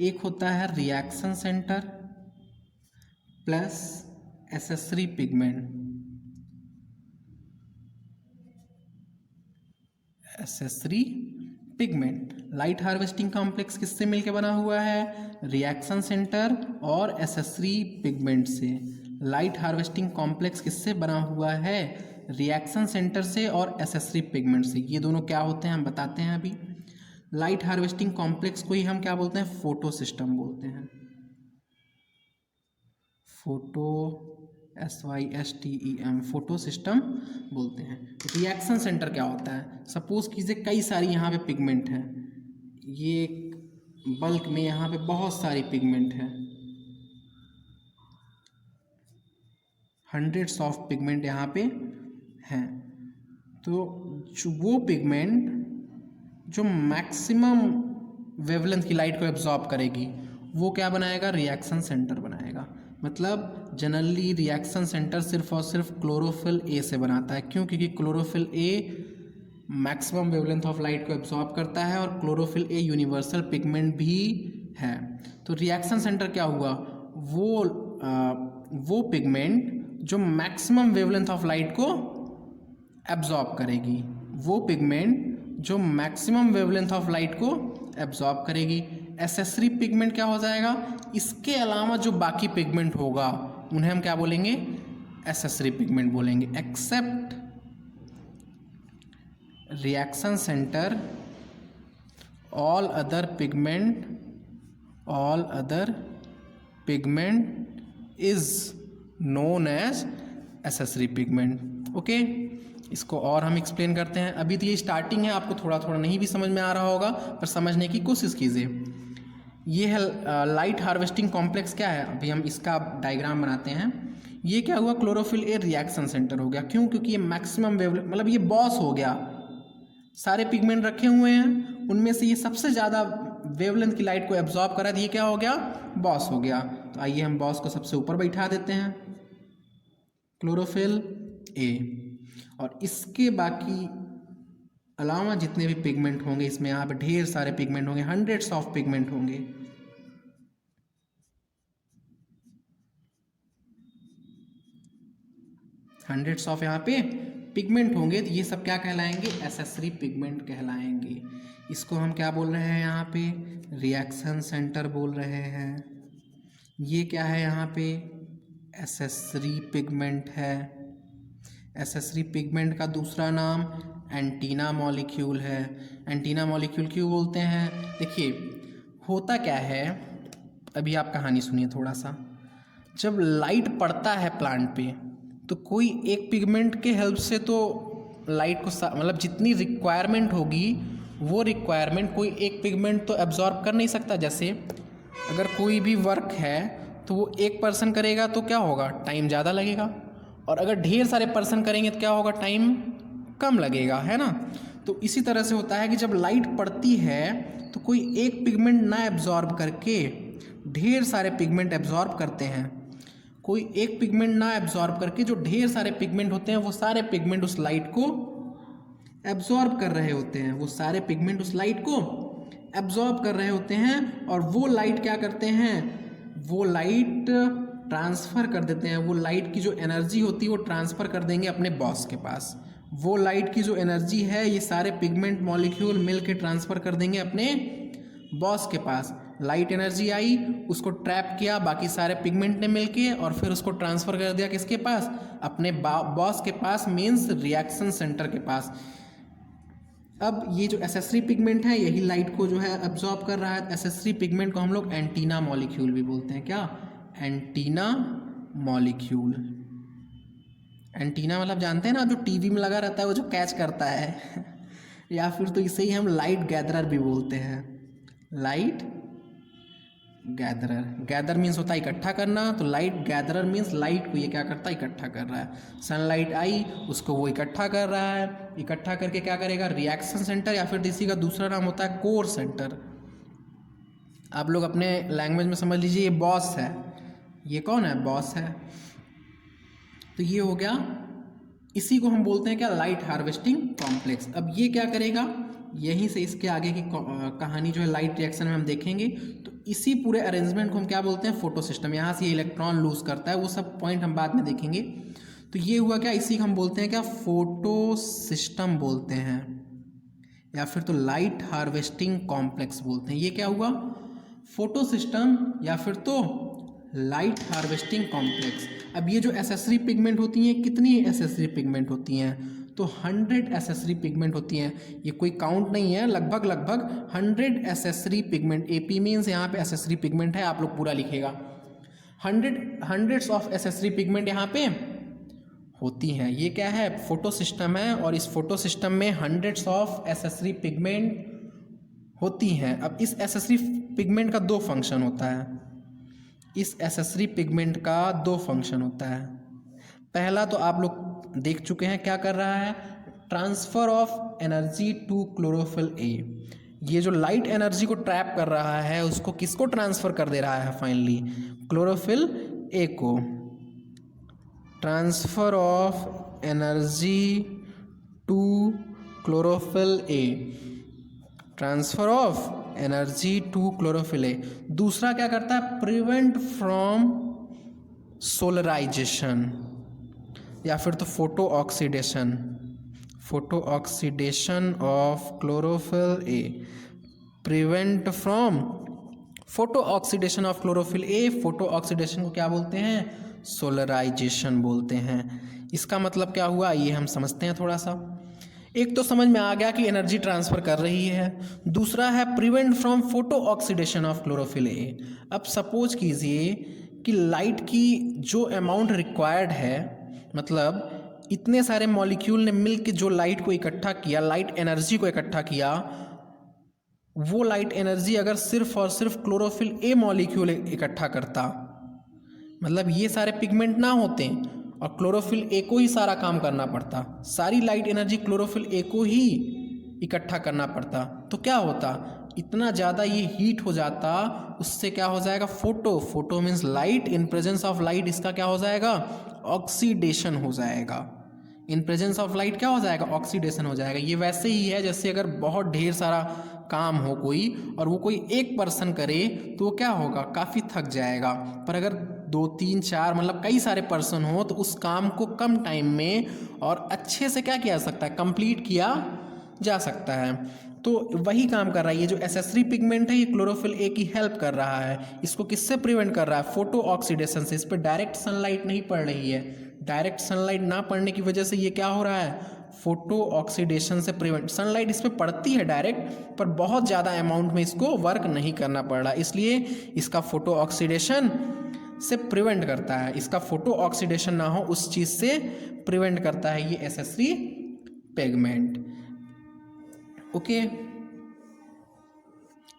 एक होता है reaction centre plus accessory pigment, accessory pigment. Light harvesting complex किससे मिलकर बना हुआ है, रिएक्शन सेंटर और एसेसरी पिगमेंट से। लाइट हार्वेस्टिंग कॉम्प्लेक्स किससे बना हुआ है, रिएक्शन सेंटर से और एसेसरी पिगमेंट से। ये दोनों क्या होते हैं हम बताते हैं अभी। लाइट हार्वेस्टिंग कॉम्प्लेक्स को ही हम क्या बोलते हैं, फोटो सिस्टम बोलते हैं। फोटो SYSTEM, फोटो सिस्टम बोलते हैं। रिएक्शन सेंटर क्या होता है, सपोज कीजिए कई सारी यहाँ पे पिगमेंट है, ये बल्क में यहाँ पे बहुत सारी पिगमेंट है, हंड्रेड्स ऑफ पिगमेंट यहाँ पे हैं। तो वो पिगमेंट जो मैक्सिमम वेवलेंथ की लाइट को एब्जॉर्ब करेगी वो क्या बनाएगा, रिएक्शन सेंटर बनाएगा। मतलब जनरली रिएक्शन सेंटर सिर्फ और सिर्फ क्लोरोफिल ए से बनाता है। क्यों? क्योंकि chlorophyll A maximum wavelength of light को एब्जॉर्ब करता है और क्लोरोफिल ए यूनिवर्सल पिगमेंट भी है। तो रिएक्शन सेंटर क्या हुआ, वो पिगमेंट जो मैक्सिमम वेवलेंथ ऑफ लाइट को एब्जॉर्ब करेगी, वो पिगमेंट जो मैक्सिमम वेवलेंथ ऑफ लाइट को एब्जॉर्ब करेगी। एसेसरी पिगमेंट क्या हो जाएगा, इसके अलावा जो बाकी पिगमेंट होगा उन्हें हम क्या बोलेंगे, एसेसरी पिगमेंट बोलेंगे। Except reaction centre all other pigment is known as accessory pigment. Okay, इसको और हम एक्सप्लेन करते हैं। अभी तो ये स्टार्टिंग है, आपको थोड़ा थोड़ा नहीं भी समझ में आ रहा होगा, पर समझने की कोशिश कीजिए। ये है लाइट हार्वेस्टिंग कॉम्प्लेक्स। क्या है, अभी हम इसका डायग्राम बनाते हैं। ये क्या हुआ, क्लोरोफिल ए रिएक्शन सेंटर हो गया। क्यों? क्योंकि ये मैक्सिमम वेवलेंथ, मतलब ये बॉस हो गया। सारे पिगमेंट रखे हुए हैं, उनमें से ये सबसे ज़्यादा वेवलेंथ की लाइट को एब्जॉर्ब करा, ये क्या हो गया, बॉस हो गया। तो आइए हम बॉस को सबसे ऊपर बैठा देते हैं, क्लोरोफिल ए। और इसके बाकी अलावा जितने भी पिगमेंट होंगे, इसमें यहाँ पे ढेर सारे पिगमेंट होंगे, हंड्रेड्स ऑफ पिगमेंट होंगे। हंड्रेड्स ऑफ यहाँ पे पिगमेंट होंगे। तो ये सब क्या कहलाएंगे, एसेसरी पिगमेंट कहलाएंगे। इसको हम क्या बोल रहे हैं, यहाँ पे रिएक्शन सेंटर बोल रहे हैं। ये क्या है, यहाँ पे एसेसरी पिगमेंट है। एसेसरी पिगमेंट का दूसरा नाम एंटीना मॉलिक्यूल है। एंटीना मॉलिक्यूल क्यों बोलते हैं, देखिए होता क्या है, अभी आप कहानी सुनिए थोड़ा सा। जब लाइट पड़ता है प्लांट पे, तो कोई एक पिगमेंट के हेल्प से तो लाइट को मतलब जितनी रिक्वायरमेंट होगी वो रिक्वायरमेंट कोई एक पिगमेंट तो एब्जॉर्ब कर नहीं सकता। जैसे अगर कोई भी वर्क है तो वो एक पर्सन करेगा तो क्या होगा, टाइम ज़्यादा लगेगा, और अगर ढेर सारे पर्सन करेंगे तो क्या होगा, टाइम कम लगेगा, है ना। तो इसी तरह से होता है कि जब लाइट पड़ती है तो कोई एक पिगमेंट ना एब्जॉर्ब करके ढेर सारे पिगमेंट एब्जॉर्ब करते हैं। कोई एक पिगमेंट ना एब्जॉर्ब करके जो ढेर सारे पिगमेंट होते हैं वो सारे पिगमेंट उस लाइट को एब्जॉर्ब कर रहे होते हैं। वो सारे पिगमेंट उस लाइट को एब्जॉर्ब कर रहे होते हैं, और वो लाइट क्या करते हैं, वो लाइट ट्रांसफ़र कर देते हैं। वो लाइट की जो एनर्जी होती है वो ट्रांसफ़र कर देंगे अपने बॉस के पास। वो लाइट की जो एनर्जी है ये सारे पिगमेंट मॉलिक्यूल मिल के ट्रांसफ़र कर देंगे अपने बॉस के पास। लाइट एनर्जी आई, उसको ट्रैप किया बाकी सारे पिगमेंट ने मिलके, और फिर उसको ट्रांसफ़र कर दिया किसके पास, अपने बॉस के पास, मीन्स रिएक्शन सेंटर के पास। अब ये जो एसेसरी पिगमेंट है यही लाइट को जो है एब्जॉर्ब कर रहा है। एसेसरी पिगमेंट को हम लोग एंटीना मॉलिक्यूल भी बोलते हैं। क्या, एंटीना मॉलिक्यूल। एंटीना मतलब जानते हैं ना, जो टीवी में लगा रहता है वो जो कैच करता है या फिर तो इसे ही हम लाइट गैदरर भी बोलते हैं। लाइट गैदरर, गैदर मीन्स होता है इकट्ठा करना, तो लाइट गैदरर मीन्स लाइट को ये क्या करता है, इकट्ठा कर रहा है। सनलाइट आई, उसको वो इकट्ठा कर रहा है, इकट्ठा करके क्या करेगा, रिएक्शन सेंटर, या फिर इसी का दूसरा नाम होता है कोर सेंटर। आप लोग अपने लैंग्वेज में समझ लीजिए, ये बॉस है। ये कौन है, बॉस है। तो ये हो गया, इसी को हम बोलते हैं क्या, लाइट हार्वेस्टिंग कॉम्प्लेक्स। अब ये क्या करेगा, यहीं से इसके आगे की कहानी जो है लाइट रिएक्शन में हम देखेंगे। तो इसी पूरे अरेंजमेंट को हम क्या बोलते हैं, फोटो सिस्टम। यहाँ से ये इलेक्ट्रॉन लूज करता है, वो सब पॉइंट हम बाद में देखेंगे। तो ये हुआ क्या, इसी को हम बोलते हैं क्या, फोटो सिस्टम बोलते हैं, या फिर तो लाइट हार्वेस्टिंग कॉम्प्लेक्स बोलते हैं। ये क्या हुआ, फोटो सिस्टम या फिर तो लाइट हार्वेस्टिंग कॉम्प्लेक्स। अब ये जो एसेसरी पिगमेंट होती हैं, कितनी एसेसरी पिगमेंट होती हैं, तो 100 एसेसरी पिगमेंट होती हैं। ये कोई काउंट नहीं है, लगभग 100 एसेसरी पिगमेंट, एपी मीन्स यहाँ पे एसेसरी पिगमेंट है, आप लोग पूरा लिखेगा। हंड्रेड्स ऑफ एसेसरी पिगमेंट यहाँ पे होती हैं। ये क्या है, फोटो सिस्टम है, और इस फोटो सिस्टम में हंड्रेड्स ऑफ एसेसरी पिगमेंट होती हैं। अब इस एसेसरी पिगमेंट का दो फंक्शन होता है। इस एसेसरी पिगमेंट का दो फंक्शन होता है। पहला तो आप लोग देख चुके हैं, क्या कर रहा है, transfer of energy to chlorophyll a. ये जो लाइट एनर्जी को ट्रैप कर रहा है उसको किसको ट्रांसफ़र कर दे रहा है, फाइनली क्लोरोफिल ए को। Transfer of energy to chlorophyll a, transfer of energy to chlorophyll a. दूसरा क्या करता है, प्रिवेंट फ्रॉम सोलराइजेशन, या फिर तो photo oxidation, photo oxidation of chlorophyll A, prevent from photo oxidation of chlorophyll A. Photo oxidation को क्या बोलते हैं, सोलराइजेशन बोलते हैं। इसका मतलब क्या हुआ, ये हम समझते हैं थोड़ा सा। एक तो समझ में आ गया कि एनर्जी ट्रांसफ़र कर रही है, दूसरा है prevent from photo oxidation of chlorophyll a. अब सपोज कीजिए कि लाइट की जो अमाउंट रिक्वायर्ड है, मतलब इतने सारे मॉलिक्यूल ने मिलकर जो लाइट को इकट्ठा किया, लाइट एनर्जी को इकट्ठा किया, वो लाइट एनर्जी अगर सिर्फ और सिर्फ क्लोरोफिल ए मॉलिक्यूल इकट्ठा करता, मतलब ये सारे पिगमेंट ना होते और क्लोरोफिल ए को ही सारा काम करना पड़ता, सारी लाइट एनर्जी क्लोरोफिल ए को ही इकट्ठा करना पड़ता, तो क्या होता, इतना ज़्यादा ये हीट हो जाता, उससे क्या हो जाएगा, photo means light, in presence of light इसका क्या हो जाएगा, ऑक्सीडेशन हो जाएगा। इन प्रेजेंस ऑफ लाइट क्या हो जाएगा, ऑक्सीडेशन हो जाएगा। ये वैसे ही है जैसे अगर बहुत ढेर सारा काम हो कोई और वो कोई एक पर्सन करे तो वो क्या होगा, काफ़ी थक जाएगा। पर अगर 2 3 4 मतलब कई सारे पर्सन हो तो उस काम को कम टाइम में और अच्छे से क्या किया जा सकता है, कंप्लीट किया जा सकता है। तो वही काम कर रहा है ये जो एसेसरी पिगमेंट है, ये क्लोरोफिल ए की हेल्प कर रहा है। इसको किससे प्रिवेंट कर रहा है, फोटो ऑक्सीडेशन से। इस पर डायरेक्ट सनलाइट नहीं पड़ रही है, डायरेक्ट सनलाइट ना पड़ने की वजह से ये क्या हो रहा है, फोटो ऑक्सीडेशन से प्रिवेंट। सनलाइट इस पर पड़ती है डायरेक्ट, पर बहुत ज़्यादा अमाउंट में इसको वर्क नहीं करना पड़ रहा, इसलिए इसका फोटो ऑक्सीडेशन से प्रिवेंट करता है। इसका फोटो ऑक्सीडेशन ना हो उस चीज़ से प्रिवेंट करता है ये एसेसरी पिगमेंट। ओके,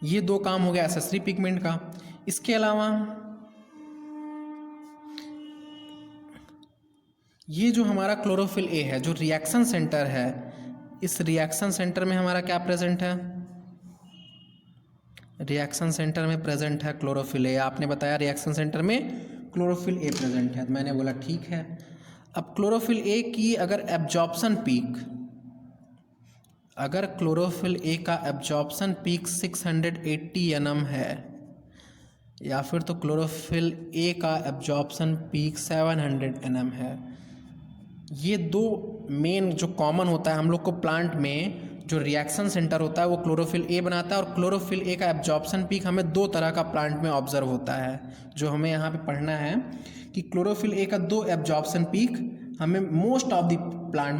ये 2 काम हो गया एसेसरी पिगमेंट का। इसके अलावा ये जो हमारा क्लोरोफिल ए है, जो रिएक्शन सेंटर है, इस रिएक्शन सेंटर में हमारा क्या प्रेजेंट है, रिएक्शन सेंटर में प्रेजेंट है क्लोरोफिल ए। आपने बताया रिएक्शन सेंटर में क्लोरोफिल ए प्रेजेंट है, तो मैंने बोला ठीक है। अब क्लोरोफिल ए की अगर एब्जॉर्प्शन पीक, अगर क्लोरोफिल ए का एब्जॉर्प्शन पीक 680 nm है, या फिर तो क्लोरोफिल ए का एब्जॉर्प्शन पीक 700 nm है, ये 2 मेन जो कॉमन होता है हम लोग को प्लांट में, जो रिएक्शन सेंटर होता है वो क्लोरोफिल ए बनाता है। और क्लोरोफिल ए का एब्जॉर्प्शन पीक हमें 2 तरह का प्लांट में ऑब्जर्व होता है, जो हमें यहाँ पे पढ़ना है कि क्लोरोफिल ए का 2 एब्जॉर्प्शन पीक हमें most of the plant,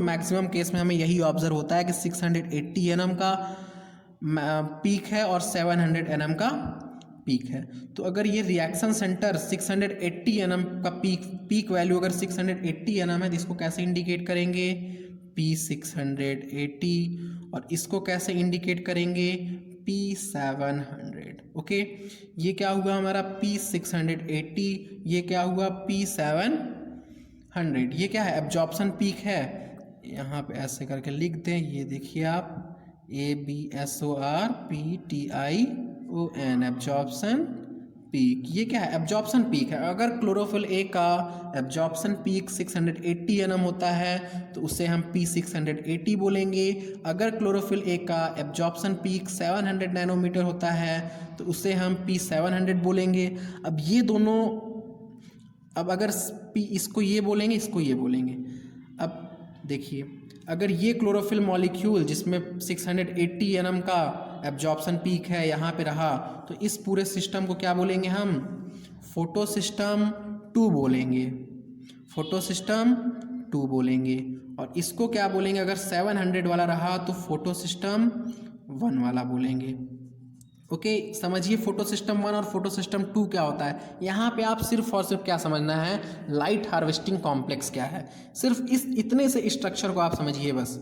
maximum case में हमें यही ऑब्जर्व होता है कि 680 nm का पीक है और 700 nm का पीक है। तो अगर ये रिएक्शन सेंटर 680 nm का पीक वैल्यू अगर 680 nm है, तो इसको कैसे इंडिकेट करेंगे, P680, और इसको कैसे इंडिकेट करेंगे, P700। ओके, ये क्या हुआ हमारा P680, ये क्या हुआ P700। ये क्या है, एब्जॉर्प्शन पीक है, यहाँ पे ऐसे करके लिख दें, ये देखिए आप ABSORPTION, एब्जॉर्प्शन पीक। ये क्या है, एब्जॉर्प्शन पीक है। अगर क्लोरोफिल ए का एब्जॉर्प्शन पीक 680 nm होता है तो उसे हम P680 बोलेंगे। अगर क्लोरोफिल ए का एब्जॉर्प्शन पीक 700 नैनोमीटर होता है तो उसे हम P700 बोलेंगे। अब ये दोनों, अब अगर इसको ये बोलेंगे, इसको ये बोलेंगे। अब देखिए, अगर ये क्लोरोफिल मॉलिक्यूल जिसमें 680 nm का एब्जॉर्प्शन पीक है यहाँ पे रहा, तो इस पूरे सिस्टम को क्या बोलेंगे हम, फोटो सिस्टम 2 बोलेंगे, फोटो सिस्टम 2 बोलेंगे। और इसको क्या बोलेंगे, अगर 700 वाला रहा तो फोटो सिस्टम 1 वाला बोलेंगे। ओके, समझिए फोटो सिस्टम 1 और फोटो सिस्टम 2 क्या होता है। यहाँ पे आप सिर्फ और सिर्फ क्या समझना है, लाइट हार्वेस्टिंग कॉम्प्लेक्स क्या है। सिर्फ इतने से स्ट्रक्चर को आप समझिए, बस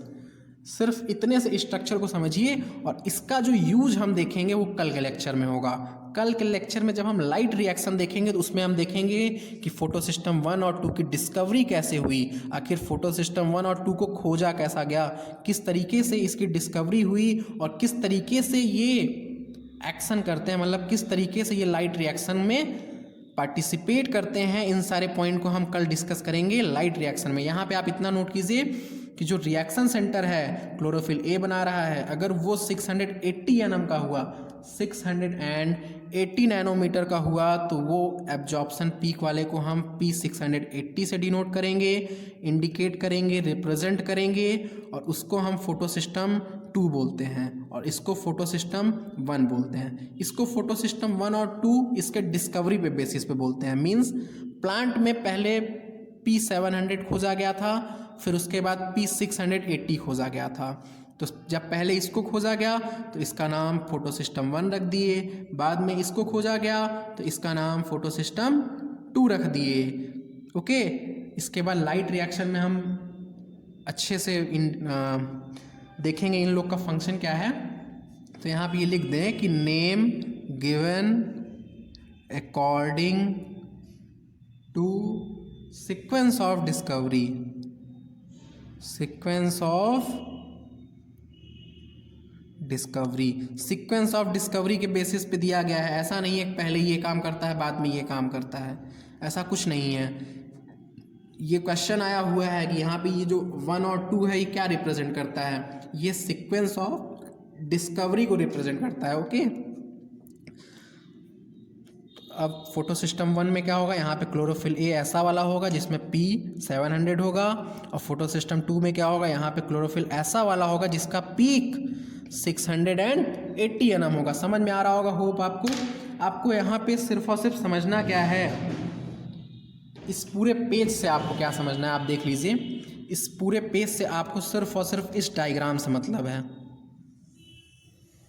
सिर्फ इतने से स्ट्रक्चर को समझिए। और इसका जो यूज हम देखेंगे वो कल के लेक्चर में होगा। कल के लेक्चर में जब हम लाइट रिएक्शन देखेंगे तो उसमें हम देखेंगे कि फोटो सिस्टम 1 और 2 की डिस्कवरी कैसे हुई, आखिर फोटो सिस्टम 1 और 2 को खोजा कैसा गया, किस तरीके से इसकी डिस्कवरी हुई और किस तरीके से ये एक्शन करते हैं, मतलब किस तरीके से ये लाइट रिएक्शन में पार्टिसिपेट करते हैं। इन सारे पॉइंट को हम कल डिस्कस करेंगे लाइट रिएक्शन में। यहाँ पे आप इतना नोट कीजिए कि जो रिएक्शन सेंटर है क्लोरोफिल ए बना रहा है, अगर वो 680 nm का हुआ, 680 नैनोमीटर का हुआ, तो वो एब्जॉर्प्शन पीक वाले को हम P680 से डिनोट करेंगे, इंडिकेट करेंगे, रिप्रेजेंट करेंगे, और उसको हम फोटो सिस्टम 2 बोलते हैं और इसको फोटो सिस्टम 1 बोलते हैं। इसको फोटो सिस्टम 1 और 2 इसके डिस्कवरी पे बेसिस पे बोलते हैं। मींस प्लांट में पहले P700 खोजा गया था, फिर उसके बाद P680 खोजा गया था। तो जब पहले इसको खोजा गया तो इसका नाम फोटो सिस्टम 1 रख दिए, बाद में इसको खोजा गया तो इसका नाम फोटो सिस्टम 2 रख दिए। ओके, इसके बाद लाइट रिएक्शन में हम अच्छे से देखेंगे इन लोग का फंक्शन क्या है। तो यहाँ पे ये लिख दें कि name given according to sequence of discovery, sequence of discovery, sequence of discovery के बेसिस पे दिया गया है। ऐसा नहीं है कि पहले ये काम करता है बाद में ये काम करता है, ऐसा कुछ नहीं है। ये क्वेश्चन आया हुआ है कि यहाँ पे ये जो 1 और 2 है ये क्या रिप्रेजेंट करता है, ये सीक्वेंस ऑफ डिस्कवरी को रिप्रेजेंट करता है। ओके, अब फोटो सिस्टम 1 में क्या होगा, यहाँ पे क्लोरोफिल ए ऐसा वाला होगा जिसमें P700 होगा, और फोटो सिस्टम 2 में क्या होगा, यहाँ पे क्लोरोफिल ऐसा वाला होगा जिसका पीक 680 nm होगा। समझ में आ रहा होगा होप आपको यहाँ पे सिर्फ और सिर्फ समझना क्या है, इस पूरे पेज से आपको क्या समझना है, आप देख लीजिए। इस पूरे पेज से आपको सिर्फ और सिर्फ इस डायग्राम से मतलब है,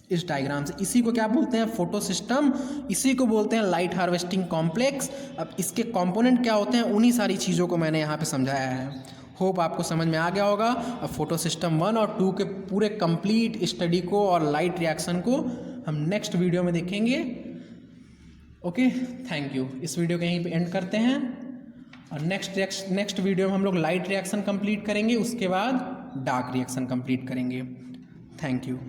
इस डायग्राम से। इसी को क्या बोलते हैं, फोटो सिस्टम, इसी को बोलते हैं लाइट हार्वेस्टिंग कॉम्प्लेक्स। अब इसके कंपोनेंट क्या होते हैं, उन्हीं सारी चीज़ों को मैंने यहाँ पे समझाया है। होप आपको समझ में आ गया होगा। अब फोटो सिस्टम 1 और 2 के पूरे कंप्लीट स्टडी को और लाइट रिएक्शन को हम नेक्स्ट वीडियो में देखेंगे। Okay, thank you. इस वीडियो को यहीं पे एंड करते हैं और नेक्स्ट वीडियो में हम लोग लाइट रिएक्शन कंप्लीट करेंगे, उसके बाद डार्क रिएक्शन कंप्लीट करेंगे। Thank you.